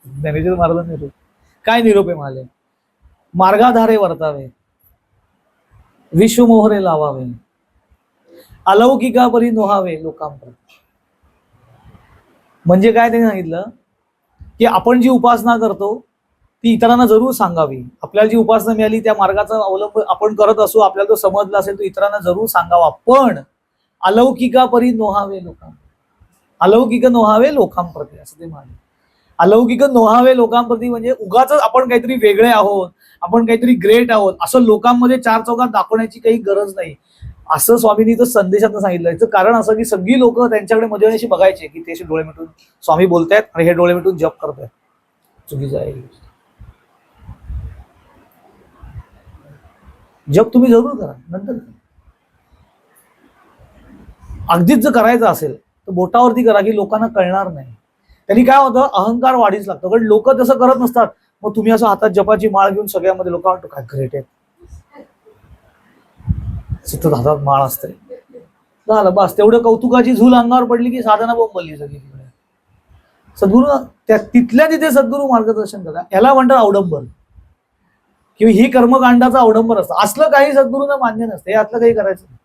ज्ञानेश्वर महाराजांचा निरोप. काय निरोप आहे? मला मार्गाधारे वर्तावे, विश्वमोहरे लावावे, अलौकिका परी नोहावे लोकांप्रती. म्हणजे काय त्यांनी सांगितलं की आपण जी उपासना करतो ती इतरांना जरूर सांगावी. आपल्याला जी उपासना मिळाली त्या मार्गाचा अवलंब आपण करत असू, आपल्याला तो समजला असेल तो इतरांना जरूर सांगावा, पण अलौकिका परी नोहावे लोकांप्रती. अलौकिक नोहावे लोकांप्रती असं ते म्हणाले. अलौकिक नोहावे लोकांप्रती म्हणजे उगाच आपण काहीतरी वेगळे आहोत, आपण काहीतरी ग्रेट आहोत असं लोकांमध्ये चार चौकात दाखवण्याची काही गरज नाही, असं स्वामींनी तर संदेशात सांगितलं. याचं कारण असं की सगळी लोक त्यांच्याकडे मध्ये अशी बघायचे की ते असे डोळे मिटून स्वामी बोलतायत आणि हे डोळे मिटून जप करतायत. चुकीचं आहे. जप तुम्ही जरूर करा, नंतर अगदीच जर करायचं असेल तर बोटावरती करा की लोकांना कळणार नाही. त्यांनी काय होतं, अहंकार वाढीच लागतो. कारण लोक तसं करत नसतात. मग तुम्ही असं हातात जपाची माळ घेऊन सगळ्यामध्ये लोक वाटतो काय ग्रेट आहे, सतत हातात माळ असते, झालं बस. तेवढं कौतुकाची झूल अंगावर पडली की साधना बोंबलली सगळी. सद्गुरू त्या तिथल्या तिथे सद्गुरू मार्गदर्शन करा. याला म्हणतात अवडंबर, किंवा ही कर्मकांडाचा अवडंबर असतं. असलं काही सद्गुरूंना मान्य नसतं. हे असलं काही करायचं नाही.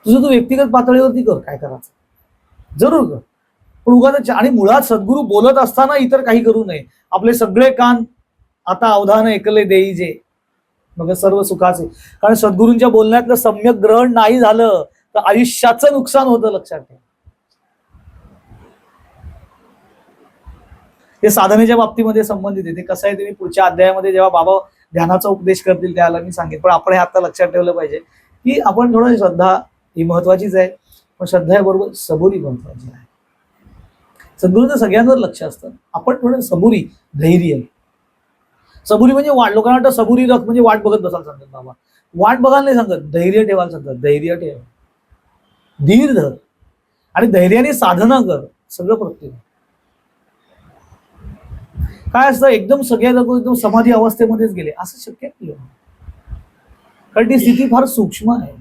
तुझं तू व्यक्तिगत पातळीवरती कर, काय करायचं जरूर कर, पण उगाच. आणि मुळात सद्गुरू बोलत असताना इतर काही करू नये. आपले सगळे कान आता अवधान ऐकले देईजे मग सर्व सुखाचे. कारण सद्गुरूंच्या बोलण्यातलं सम्यक ग्रहण नाही झालं तर आयुष्याचं नुकसान होतं, लक्षात ठेवा. हे साधनेच्या बाबतीमध्ये संबंधित आहे. ते कसं आहे ते मी पुढच्या अध्यायामध्ये जेव्हा बाबा ध्यानाचा उपदेश करतील त्याला मी सांगेन. पण आपण हे आता लक्षात ठेवलं पाहिजे की आपण थोडं श्रद्धा ही महत्वाचीच आहे, पण श्रद्धेबरोबर सबुरी महत्वाची आहे. सद्गुरूंचं सगळ्यांवर लक्ष असतं. आपण थोडं सबुरी, धैर्य. सबुरी म्हणजे वाट, लोकांना वाटतं सबुरी रख म्हणजे वाट बघत बसायला सांगतात बाबा. वाट बघायला नाही सांगत, धैर्य ठेवायला सांगतात. धैर्य ठेव, धीर धर आणि धैर्याने साधना कर. सगळं प्रत्येक काय असतं, एकदम सगळ्या लोक एकदम समाधी अवस्थेमध्येच गेले असं शक्य नाही. कारण ती स्थिती फार सूक्ष्म आहे.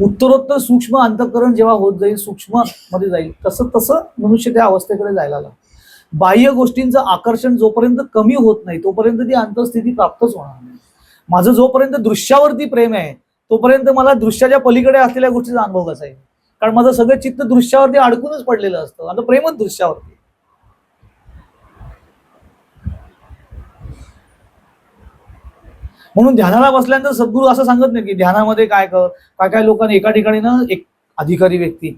उत्तरोत्तर सूक्ष्म अंतःकरण जेव्हा होत जाईल, सूक्ष्म मध्ये जाईल, तसं तसं मनुष्य त्या अवस्थेकडे जायला लागतं. बाह्य गोष्टींचं आकर्षण जोपर्यंत कमी होत नाही तोपर्यंत ती अंतःस्थिती प्राप्तच होणार नाही. माझं जोपर्यंत दृश्यावरती प्रेम आहे तोपर्यंत मला दृश्याच्या पलीकडे असलेल्या गोष्टीचा अनुभव कसा आहे. कारण माझं सगळं चित्त दृश्यावरती अडकूनच पडलेलं असतं. आता प्रेमच दृश्यावरती. म्हणून ध्यानाला बसल्यानंतर सद्गुरू असं सांगत नाही की ध्यानामध्ये काय कर. काय काय लोकांनी एका ठिकाणी ना एक अधिकारी व्यक्ती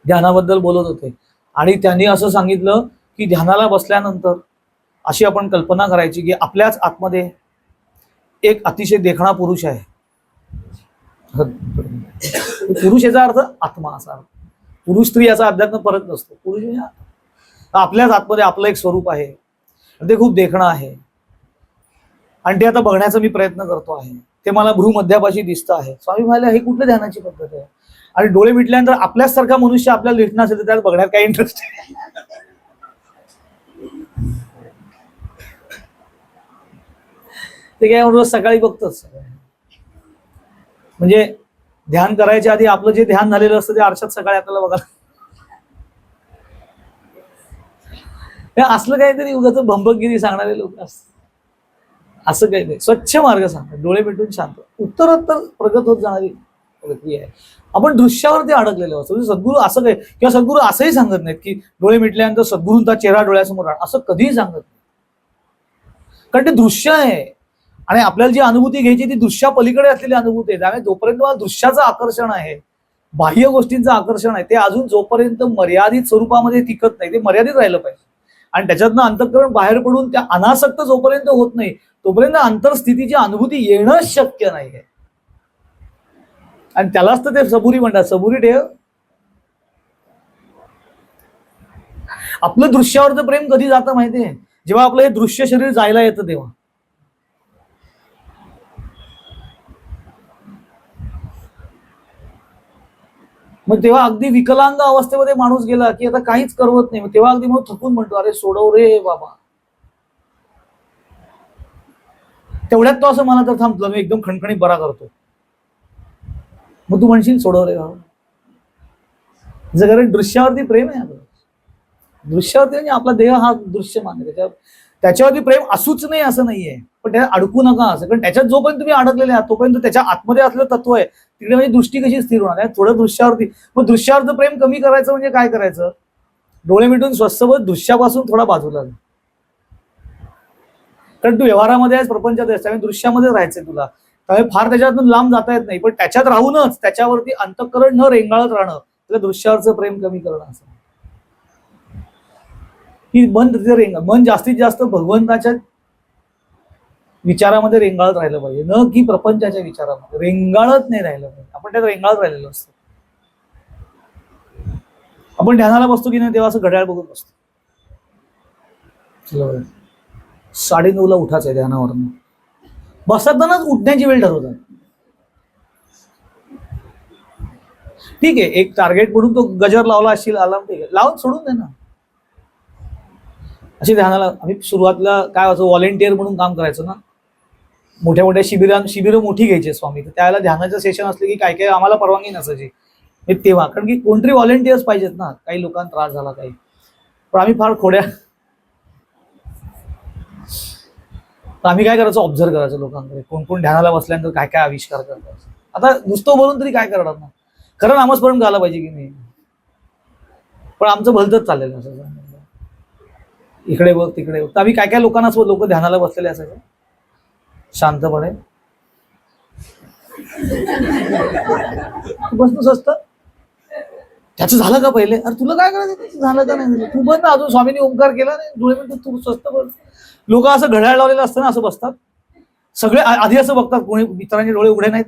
ध्यानाबद्दल बोलत होते आणि त्यांनी असं सांगितलं की ध्यानाला बसल्यानंतर अशी आपण कल्पना करायची की आपल्याच आतमध्ये एक अतिशय देखणा पुरुष आहे. पुरुष याचा अर्थ आत्मा असा. पुरुष स्त्री याचा अध्यात्म परत नसतो. पुरुष म्हणजे आपल्याच आतमध्ये आपलं एक स्वरूप आहे, ते खूप देखणं आहे आणि ते आता बघण्याचा मी प्रयत्न करतो आहे. ते मला भ्रूमध्यापाशी दिसतं आहे. स्वामी म्हणाले हे कुठल्या ध्यानाची पद्धत आहे. आणि डोळे मिटल्यानंतर आपल्याच सारखा मनुष्य आपल्याला दिसणार असेल तर त्यात बघण्यात काही इंटरेस्ट आहे. ते काय रोज सकाळी बघतोच. म्हणजे ध्यान करायच्या आधी आपलं जे ध्यान झालेलं असतं ते आरशात सकाळी आपल्याला बघा. हे असलं काहीतरी उगाच भंबकगिरी सांगणारे लोक असतात. असं काही नाही, स्वच्छ मार्ग सांगतात, डोळे मिटून शांत, उत्तरोत्तर प्रगत होत जाणारी प्रक्रिया आहे. आपण दृश्यावरती अडकलेलो असतो. सद्गुरू असं काही, किंवा सद्गुरू असंही सांगत नाहीत की डोळे मिटल्यानंतर सद्गुरूंचा चेहरा डोळ्यासमोर आण, असं कधीही सांगत नाही. कारण ते दृश्य आहे आणि आपल्याला जी अनुभूती घ्यायची ती दृश्या पलीकडे असलेली अनुभूती आहे. त्यामुळे जोपर्यंत मला दृश्याचं आकर्षण आहे, बाह्य गोष्टींचं आकर्षण आहे, ते अजून जोपर्यंत मर्यादित स्वरूपामध्ये टिकत नाही, ते मर्यादित राहिलं पाहिजे. आणि त्याच्यातनं अंतःकरण बाहेर पडून त्या अनासक्त जोपर्यंत होत नाही तोपर्यंत अंतरस्थितीची अनुभूती येणं शक्य नाही आहे. आणि त्यालाच तर ते सबुरी म्हणतात, सबुरी ठेव. आपलं दृश्यावरचं प्रेम कधी जातं माहितीये? जेव्हा आपलं हे दृश्य शरीर जायला येतं तेव्हा. मग तेव्हा अगदी विकलांग अवस्थेमध्ये माणूस गेला की आता काहीच करवत नाही, तेव्हा अगदी मग थकून म्हणतो, अरे सोडव रे बाबा. तेवढ्यात तो असं मला तर थांबतो, मी एकदम खणखणी बरा करतो. मग तू म्हणशील सोडव रे बाबा. कारण दृश्यावरती प्रेम आहे आपलं. दृश्यावरती म्हणजे आपला देह हा दृश्य मान्य, त्याच्यावरती प्रेम असूच नाही असं नाहीये, पण त्याला अडकू नका असं. कारण त्याच्यात जोपर्यंत तुम्ही अडकलेले आहात तोपर्यंत त्याच्या आतमध्ये असलेलं तत्व आहे तिकडे म्हणजे दृष्टी कशी स्थिर होणार. थोडं दृश्यावरती, मग दृश्यावरचं प्रेम कमी करायचं म्हणजे काय करायचं? डोळे मिटून स्वस्तबोध दृश्यापासून थोडा बाजूला. कारण तू व्यवहारामध्ये आहेस, प्रपंचात आहेस, त्यामुळे दृश्यामध्ये राहायचंय तुला. त्यामुळे फार त्याच्यातून लांब जाता येत नाही, पण त्याच्यात राहूनच त्याच्यावरती अंतःकरण न रेंगाळत राहणं, त्याला दृश्यावरचं प्रेम कमी करणं असं. की मन जास्तीत जास्त भगवंताच्या विचारामध्ये रेंगाळत राहिलं पाहिजे, न की प्रपंचाच्या विचारामध्ये. रेंगाळत नाही राहिलं पाहिजे, आपण त्यात रेंगाळत राहिलेलो असतो. आपण ध्यानाला बसतो की नाही तेव्हा असं घड्याळ बघून बसतो. 9:30 उठायचं आहे ध्यानावरनं. बसतानाच उठण्याची वेळ ठरवतात. ठीक आहे, एक टार्गेट म्हणून तो गजर लावला असशील, अलार्म, ठीक आहे, लावून सोडून दे ना. अशी ध्यानाला आम्ही सुरुवातीला काय व्हायचं, व्हॉलेंटियर म्हणून काम करायचो ना. मोठ्या मोठ्या शिबिरं मोठी घ्यायचे स्वामी, तर त्यावेळेला ध्यानाचं सेशन असले की काय काय आम्हाला परवानगी नसायची तेव्हा, कारण की कोणतरी व्हॉलेंटियर्स पाहिजेत ना. काही लोकांना त्रास झाला काही, पण आम्ही फार खोड्या. आम्ही काय करायचो, ऑब्झर्व करायचं लोकांकडे, कोण कोण ध्यानाला बसल्यानंतर काय काय आविष्कार करतात. आता नुसतं बोलून तरी काय करणार ना, खरं नामस्मरण झालं पाहिजे की नाही. पण आमचं भलतंच चाललेलं असं, इकडे बघ तिकडे बघ. तर आम्ही काय काय लोकांना लोक ध्यानाला बसलेले असायचे शांतपणे. बसतच असतं, त्याचं झालं का पहिले, अरे तुला काय करायचं, झालं का नाही, तू बस ना, अजून स्वामींनी ओंकार केला नाही, डोळे मिटून तू स्वस्त बस. लोक असं घड्याळ लावलेलं असतं ना, असं बसतात सगळे. आधी असं बघतात कोणी मित्रांचे डोळे उघडे नाहीत,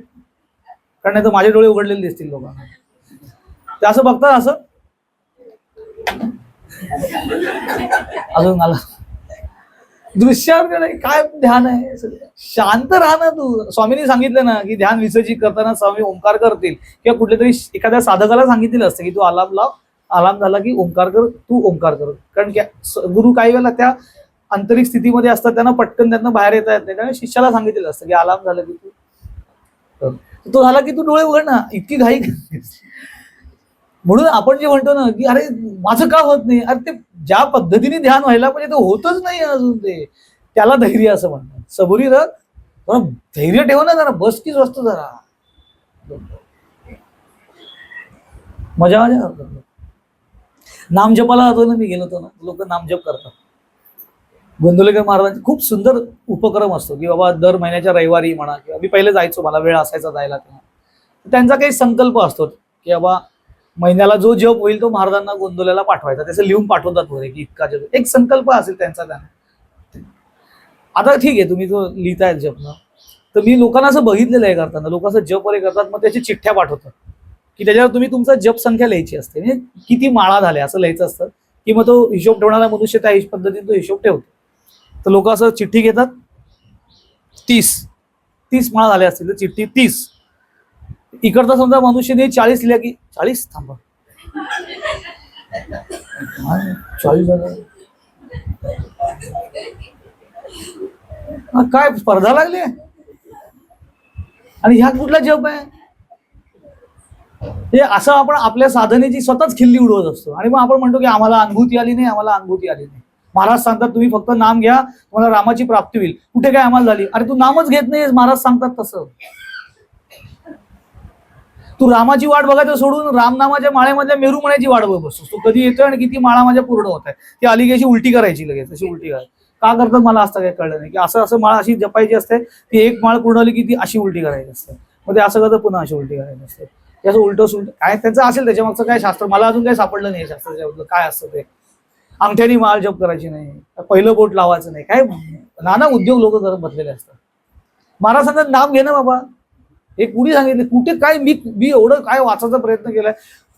कारण नाही तर माझे डोळे उघडलेले दिसतील लोकांना. ते असं बघतात असं, अजून मला दृश्यावर काय ध्यान आहे. शांत राहा ना तू. स्वामींनी सांगितलं ना की ध्यान विसर्जित करताना स्वामी ओंकार करतील, किंवा कुठल्या तरी एखाद्या साधकाला सांगितलेलं असतं की तू अलार्म लाव, अलार्म झाला की ओंकार कर, तू ओंकार कर. कारण की गुरु काही वेळेला त्या आंतरिक स्थितीमध्ये असतात, त्यांना पटकन त्यातनं बाहेर येता येत नाही. त्यामुळे शिष्याला सांगितलेलं असतं की अलार्म झाला की तू, तो झाला की तू डोळे उघड ना, इतकी घाई. म्हणून आपण जे म्हणतो ना की अरे माझं का होत नाही, अरे ते ज्या पद्धतीने ध्यान व्हायला पाहिजे ते होतच नाही अजून. ते त्याला धैर्य असं म्हणतात. सबुरी रथ, धैर्य ठेव ना जरा, बस की स्वस्त जरा, मजा मजा. नामजपाला जातो ना, मी गेलो होतो ना, लोक नामजप करतात. गोंदवलेकर महाराजांचे खूप सुंदर उपक्रम असतो की बाबा दर महिन्याच्या रविवारी म्हणा, किंवा मी पहिले जायचो, मला वेळ असायचा जायला तेव्हा. त्यांचा काही संकल्प असतो की बाबा महिन्याला जो जप होईल तो महाराजांना गोंदवल्याला पाठवायचा, त्याचं लिहून पाठवतात वगैरे की इतका जप, एक संकल्प असेल त्यांचा. आता ठीक आहे, तुम्ही जो लिहितायत जप ना, तर मी लोकांना असं बघितलेलं आहे करताना, लोक असं जप वगैरे करतात, मग त्याची चिठ्ठ्या पाठवतात की त्याच्यावर तुम्ही तुमचा जप संख्या लिहायची असते, म्हणजे किती माळा झाल्या असं लिहायचं असतं, की मग तो हिशोब ठेवणारा मनुष्य त्या पद्धतीने तो हिशोब ठेवतो. तर लोक असं चिठ्ठी घेतात, 30 माळा झाल्या असतील तर चिठ्ठी 30. इकडचा समजा मनुष्यने 40 लिहिल्या की 40 थांबा, 40 झालं, काय स्पर्धा लागली. आणि ह्या कुठला जप आहे हे, असं आपण आपल्या साधनेची स्वतःच खिल्ली उडवत असतो. आणि मग आपण म्हणतो की आम्हाला अनुभूती आली नाही, आम्हाला अनुभूती आली नाही. महाराज सांगतात तुम्ही फक्त नाम घ्या, तुम्हाला रामाची प्राप्ती होईल. कुठे काय आम्हाला झाली? अरे तू नामच घेत नाहीस, महाराज सांगतात तसं. तू रामाची वाट बघायचं सोडून रामनामाच्या माळेमधल्या मेरू म्हणायची वाट बघ बसतोस. तू कधी येतोय आणि किती माळा माझ्या पूर्ण होत आहे. ती आली की अशी उलटी करायची लगेच, अशी उलटी करायची. का करतात मला असं काही कळलं नाही, की असं असं माळ अशी जपायची असते, ती एक माळ पूर्ण आली की ती अशी उलटी करायची असते, मग ते असं करतं पुन्हा अशी उलटी करायची असते. त्याचं उलटं सुलट काय त्यांचं असेल त्याच्यामागचं काय शास्त्र मला अजून काही सापडलं नाही शास्त्राच्या काय असतं ते. अंगठ्यानी माळ जप करायची नाही, पहिलं बोट लावायचं नाही, काय नाना उद्योग लोक करत बसलेले असतात. महाराज सांगतात नाम घे ना बाबा. हे कुणी सांगितलं? कुठे काय मी एवढं काय वाचायचा प्रयत्न केलाय.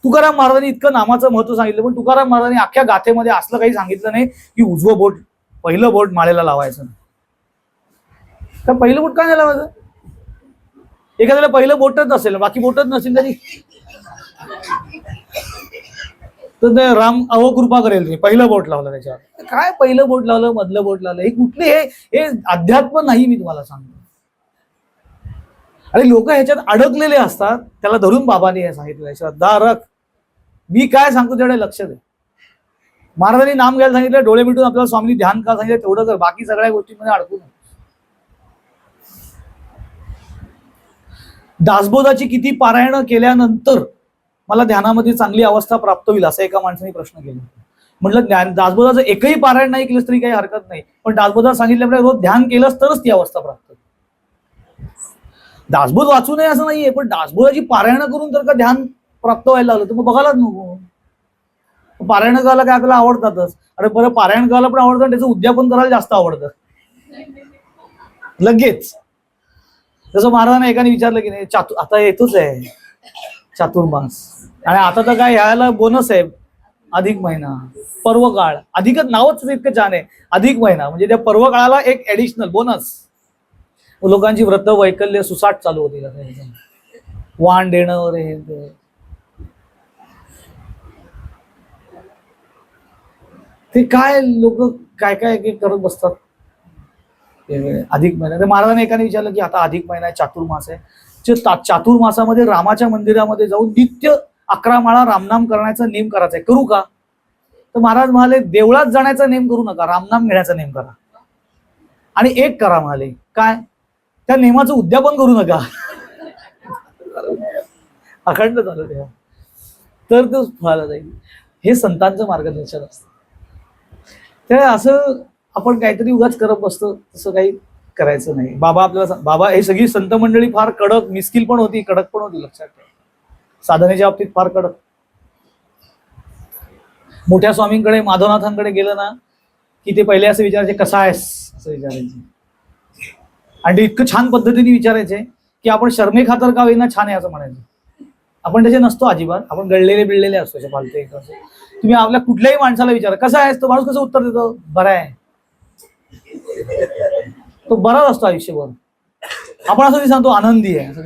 तुकाराम महाराजांनी इतकं नामाचं महत्व सांगितलं, पण तुकाराम महाराजांनी अख्ख्या गाथेमध्ये असलं काही सांगितलं नाही की उजवं बोट पहिलं बोट माळेला लावायचं. तर पहिलं बोट काय नाही लावायचं? एखाद्याला पहिलं बोटच नसेल, बाकी बोटच नसेल तरी तर ते राम अवकृपा करेल. पहिलं बोट लावलं त्याच्यावर. काय पहिलं बोट लावलं, मधलं बोट लावलं, हे कुठले हे अध्यात्म नाही. मी तुम्हाला सांगतो. आणि लोक ह्याच्यात अडकलेले असतात, त्याला धरून बाबांनी हे सांगितलं श्रद्धा रख. मी काय सांगतो तेवढे लक्ष दे. महाराजांनी नाम घ्यायला सांगितलं, डोळे मिटून आपल्याला स्वामींनी ध्यान का सांगितलं तेवढं कर, बाकी सगळ्या गोष्टींमध्ये अडकू नये. दासबोधाची किती पारायण केल्यानंतर मला ध्यानामध्ये चांगली अवस्था प्राप्त होईल, असं एका माणसाने प्रश्न केला. म्हटलं दासबोधाचं एकही पारायण नाही केलंस तरी काही हरकत नाही, पण दासबोधात सांगितल्याप्रमाणे रोज ध्यान केलंस तरच ती अवस्था प्राप्त होईल. दासबोध वाचू नये असं नाहीये, पण दासबोधाची पारायण करून जर का ध्यान प्राप्त व्हायला लागलं तर मग बघायलाच नको. पारायण करायला काय आपल्याला आवडतातच, अरे बरं पारायण करायला पण आवडतं, त्याचं उद्यापन करायला जास्त आवडतं लगेच. जसं महाराजांना एकाने विचारलं की नाही, आता येतोच आहे चातुर्मास, आणि आता तर काय ह्याला बोनस आहे अधिक महिना, पर्व काळ. अधिकच नावच इतकं छान आहे, अधिक महिना म्हणजे त्या पर्व काळाला एक ऍडिशनल बोनस. लोकांची व्रत वैकल्य सुसाट चालू होती, वाण देणं वगैरे. ते काय लोक काय काय करत बसतात अधिक महिना. महाराजांनी एकाने विचारलं की आता अधिक महिना आहे, चातुर्मास आहे, चातुर्मासामध्ये रामाच्या मंदिरामध्ये जाऊन नित्य 11 माळा रामनाम करण्याचा नेम करायचा आहे, करू का? तर महाराज म्हणाले देवळात जाण्याचा नेम करू नका, रामनाम घेण्याचा नेम करा. आणि एक करा म्हणाले, काय? त्या नेमाचं उद्यापन करू नका, अखंड झालं तेव्हा तर तो फळाला जाईल. हे संतांचं मार्गदर्शन असतं. त्या असं आपण काहीतरी उगाच करत बसतो, तसं काही करायचं नाही. बाबा आपल्याला बाबा हे सगळी संत मंडळी फार कडक, मिस्किल पण होती, कडक पण होती, लक्षात ठेवा. साधनेच्या बाबतीत फार कडक. मोठ्या स्वामींकडे माधवनाथांकडे गेलं ना की ते पहिले असं विचारायचे, कसा आहेस असं विचारायचे, आणि ते इतकं छान पद्धतीने विचारायचे की आपण शर्मे खातर का होईना छान आहे असं म्हणायचं. आपण त्याचे नसतो अजिबात, आपण गळलेले बिळलेले असतो फालते. तुम्ही आपल्या कुठल्याही माणसाला विचारा कसा आहेस, तो माणूस कसं उत्तर देतो, बरा आहे. तो बराच असतो आयुष्यभर. आपण असं नाही सांगतो आनंदी आहे असं.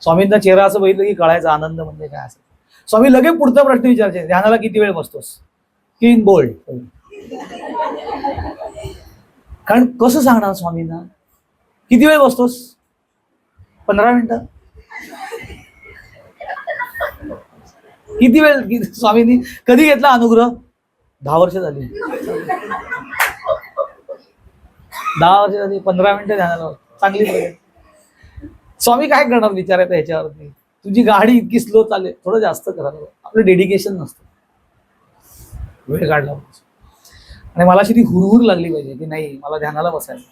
स्वामींचा चेहरा असं बघितलं की कळायचा आनंद म्हणजे काय असं. स्वामी लगेच पुढचा प्रश्न विचारायचे, ध्यानाला किती वेळ बसतोस? Clean bowled. कारण कसं सांगणार स्वामींना किती वेळ बसतोस? 15 मिनिटं. किती वेळ? स्वामींनी कधी घेतला अनुग्रह? 10 वर्ष झाली. 10 वर्ष झाली, 15 मिनिटं ध्यानाला चांगली. स्वामी काय करणार विचारायचं ह्याच्यावरती? तुझी गाडी इतकी स्लो चालेल, थोडं जास्त करायला. आपलं डेडिकेशन नसतं, वेळ काढला पाहिजे. आणि मला अशी ती हुरहुर लागली पाहिजे की नाही मला ध्यानाला बसायचं,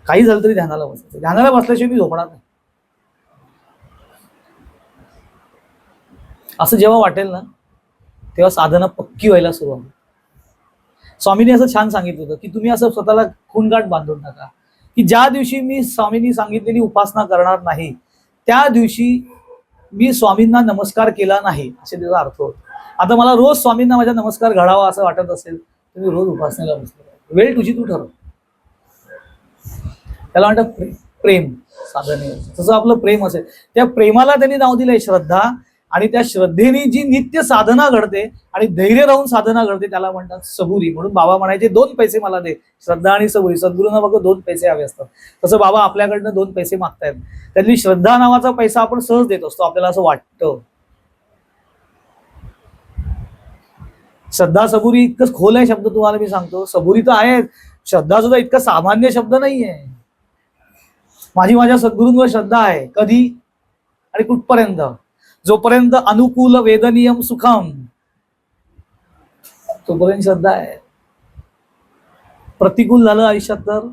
काही झालं तरी ध्यानाला बसायचं. ध्यानाला बसल्याशिवाय मी झोपणार नाही. असं जेव्हा वाटेल ना तेव्हा साधना पक्की व्हायला सुरुवात. स्वामींनी असं छान सांगितलं होतं की तुम्ही असं स्वतःला खूणगाठ बांधून टाका की ज्या दिवशी मी स्वामींनी सांगितलेली उपासना करणार नाही त्या दिवशी मी स्वामींना नमस्कार केला नाही, असे त्याचा अर्थ होतो. आता मला रोज स्वामींना माझा नमस्कार घडावा असं वाटत असेल तर मी रोज उपासनेला बसलो. वेळ तुझी तू ठरव. त्याला म्हणतात प्रेम साधने. तसं आपलं प्रेम असेल, त्या प्रेमाला त्यांनी नाव दिलंय श्रद्धा. आणि त्या श्रद्धेने जी नित्य साधना घडते आणि धैर्य राहून साधना घडते त्याला म्हणतात सबुरी. म्हणून बाबा म्हणायचे 2 पैसे मला दे, श्रद्धा आणि सबुरी. सद्गुरूंना बघ 2 पैसे हवे असतात, तसं बाबा आपल्याकडनं 2 पैसे मागतायत. त्यातली श्रद्धा नावाचा पैसा आपण सहज देत असतो, आपल्याला असं वाटतं. श्रद्धा सबुरी इतकं खोल आहे शब्द, तुम्हाला मी सांगतो. सबुरी तर आहे, श्रद्धा सुद्धा इतका सामान्य शब्द नाहीये. माझी माझ्या सद्गुरूंवर श्रद्धा आहे. कधी आणि कुठपर्यंत? जोपर्यंत अनुकूल वेदनियम सुखम, तोपर्यंत श्रद्धा आहे. प्रतिकूल झालं आयुष्यात तर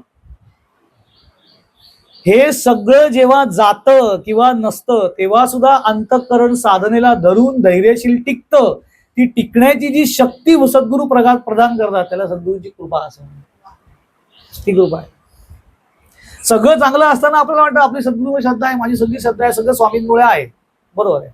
हे सगळं जेव्हा जातं किंवा नसतं तेव्हा सुद्धा अंतःकरण साधनेला धरून धैर्यशील टिकतं. ती टिकण्याची जी शक्ती सद्गुरू प्रदान करतात त्याला सद्गुरूची कृपा असं ती कृपा आहे. सगळं चांगलं असताना आपल्याला वाटतं आपली सद्गुरूवर श्रद्धा आहे, माझी सगळी श्रद्धा आहे, सगळं स्वामींमुळे आहे. बरोबर आहे.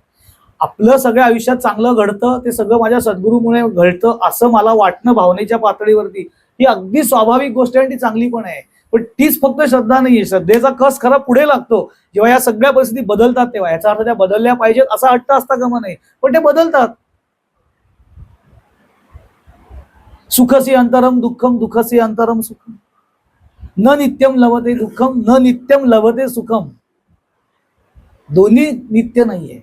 आपलं सगळ्या आयुष्यात चांगलं घडतं ते सगळं माझ्या सद्गुरूमुळे घडतं असं मला वाटणं भावनेच्या पातळीवरती ही अगदी स्वाभाविक गोष्ट आहे आणि ती चांगली पण आहे. पण तीच फक्त श्रद्धा नाहीये. श्रद्धेचा कस खरा पुढे लागतो जेव्हा या सगळ्या परिस्थिती बदलतात तेव्हा. याचा अर्थ त्या बदलल्या पाहिजेत असा हट्ट असता कामा नये, पण ते बदलतात. सुखसी अंतरम दुःखम दुःखसी अंतरम सुखम न नित्यम लभते दुःखम न नित्यम लभते सुखम. दोन्ही नित्य नाहीये.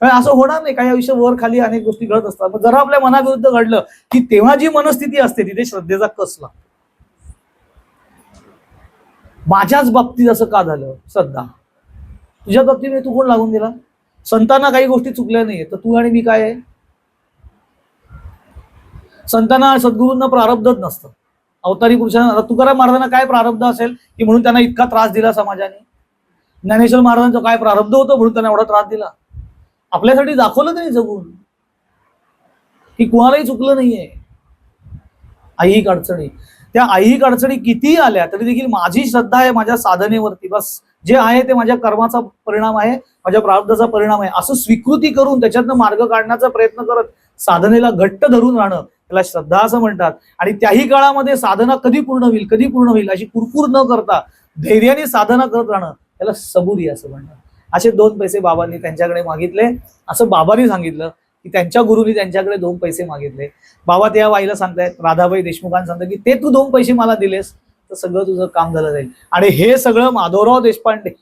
असं होणार नाही. काही आयुष्य वर खाली अनेक गोष्टी घडत असतात. पण जरा आपल्या मनाविरुद्ध घडलं की तेव्हा जी मनस्थिती असते तिथे श्रद्धेचा कस लागतो. माझ्याच बाबतीत असं का झालं? श्रद्धा. तुझ्या बाबतीत तू कोण लागून दिला? संतांना काही गोष्टी चुकल्या नाहीये तर तू आणि मी काय आहे? संतांना सद्गुरूंना प्रारब्धच नसतं. अवतारी पुरुषांना, तुकाराम महाराजांना काय प्रारब्ध असेल की म्हणून त्यांना इतका त्रास दिला समाजाने? ज्ञानेश्वर महाराजांचं काय प्रारब्ध होतं म्हणून त्यांना एवढा त्रास दिला? आपल्यासाठी दाखवलं त्यांनी जगून की कुणालाही चुकलं नाहीये. ऐहिक अडचणी, त्या ऐहिक अडचणी कितीही आल्या तरी देखील माझी श्रद्धा आहे माझ्या साधनेवरती. बस जे आहे ते माझ्या कर्माचा परिणाम आहे, माझ्या प्रारब्धाचा परिणाम आहे असं स्वीकृती करून त्याच्यातनं मार्ग काढण्याचा प्रयत्न करत साधनेला घट्ट धरून राहणं त्याला श्रद्धा असं म्हणतात. आणि त्याही काळामध्ये साधना कधी पूर्ण होईल कधी पूर्ण होईल अशी कुरकुर न करता धैर्याने साधना करत राहणं त्याला सबुरी असं म्हणतात. असे 2 पैसे बाबांनी त्यांच्याकडे मागितले. असं बाबांनी सांगितलं की त्यांच्या गुरुनी त्यांच्याकडे 2 पैसे मागितले. बाबा त्या बाईला सांगतायत, राधाबाई देशमुखांना सांगतात की ते तू 2 पैसे मला दिलेस तर सगळं तुझं काम झालं जाईल. आणि हे सगळं माधवराव देशपांडे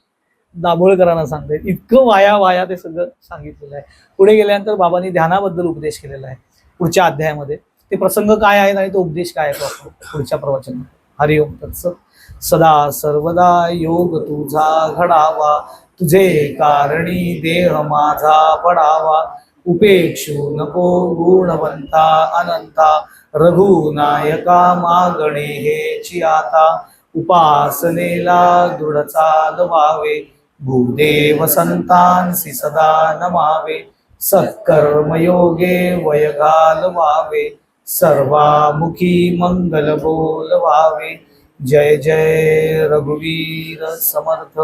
दाभोळकरांना सांगतायत. इतकं वाया ते सगळं सांगितलेलं आहे. पुढे गेल्यानंतर बाबांनी ध्यानाबद्दल उपदेश केलेला आहे पुढच्या अध्यायामध्ये. ते प्रसंग काय आहेत आणि तो उपदेश काय आहे पुढच्या प्रवचनात. हरिओम तत्सत. सदा सर्वदा योग तुझा घडावा, तुझे कारणी देह माझा पडावा. उपेक्षू नको गुणवंता अनंता, रघुनायका मागणे हेची आता. उपासनेला दृढ चालवावे, भूदेव संतांसी सदा नमावे. सत्कर्मयोगे वय घालवावे, सर्वामुखी मंगल बोलवावे. जय जय रघुवीर समर्थ.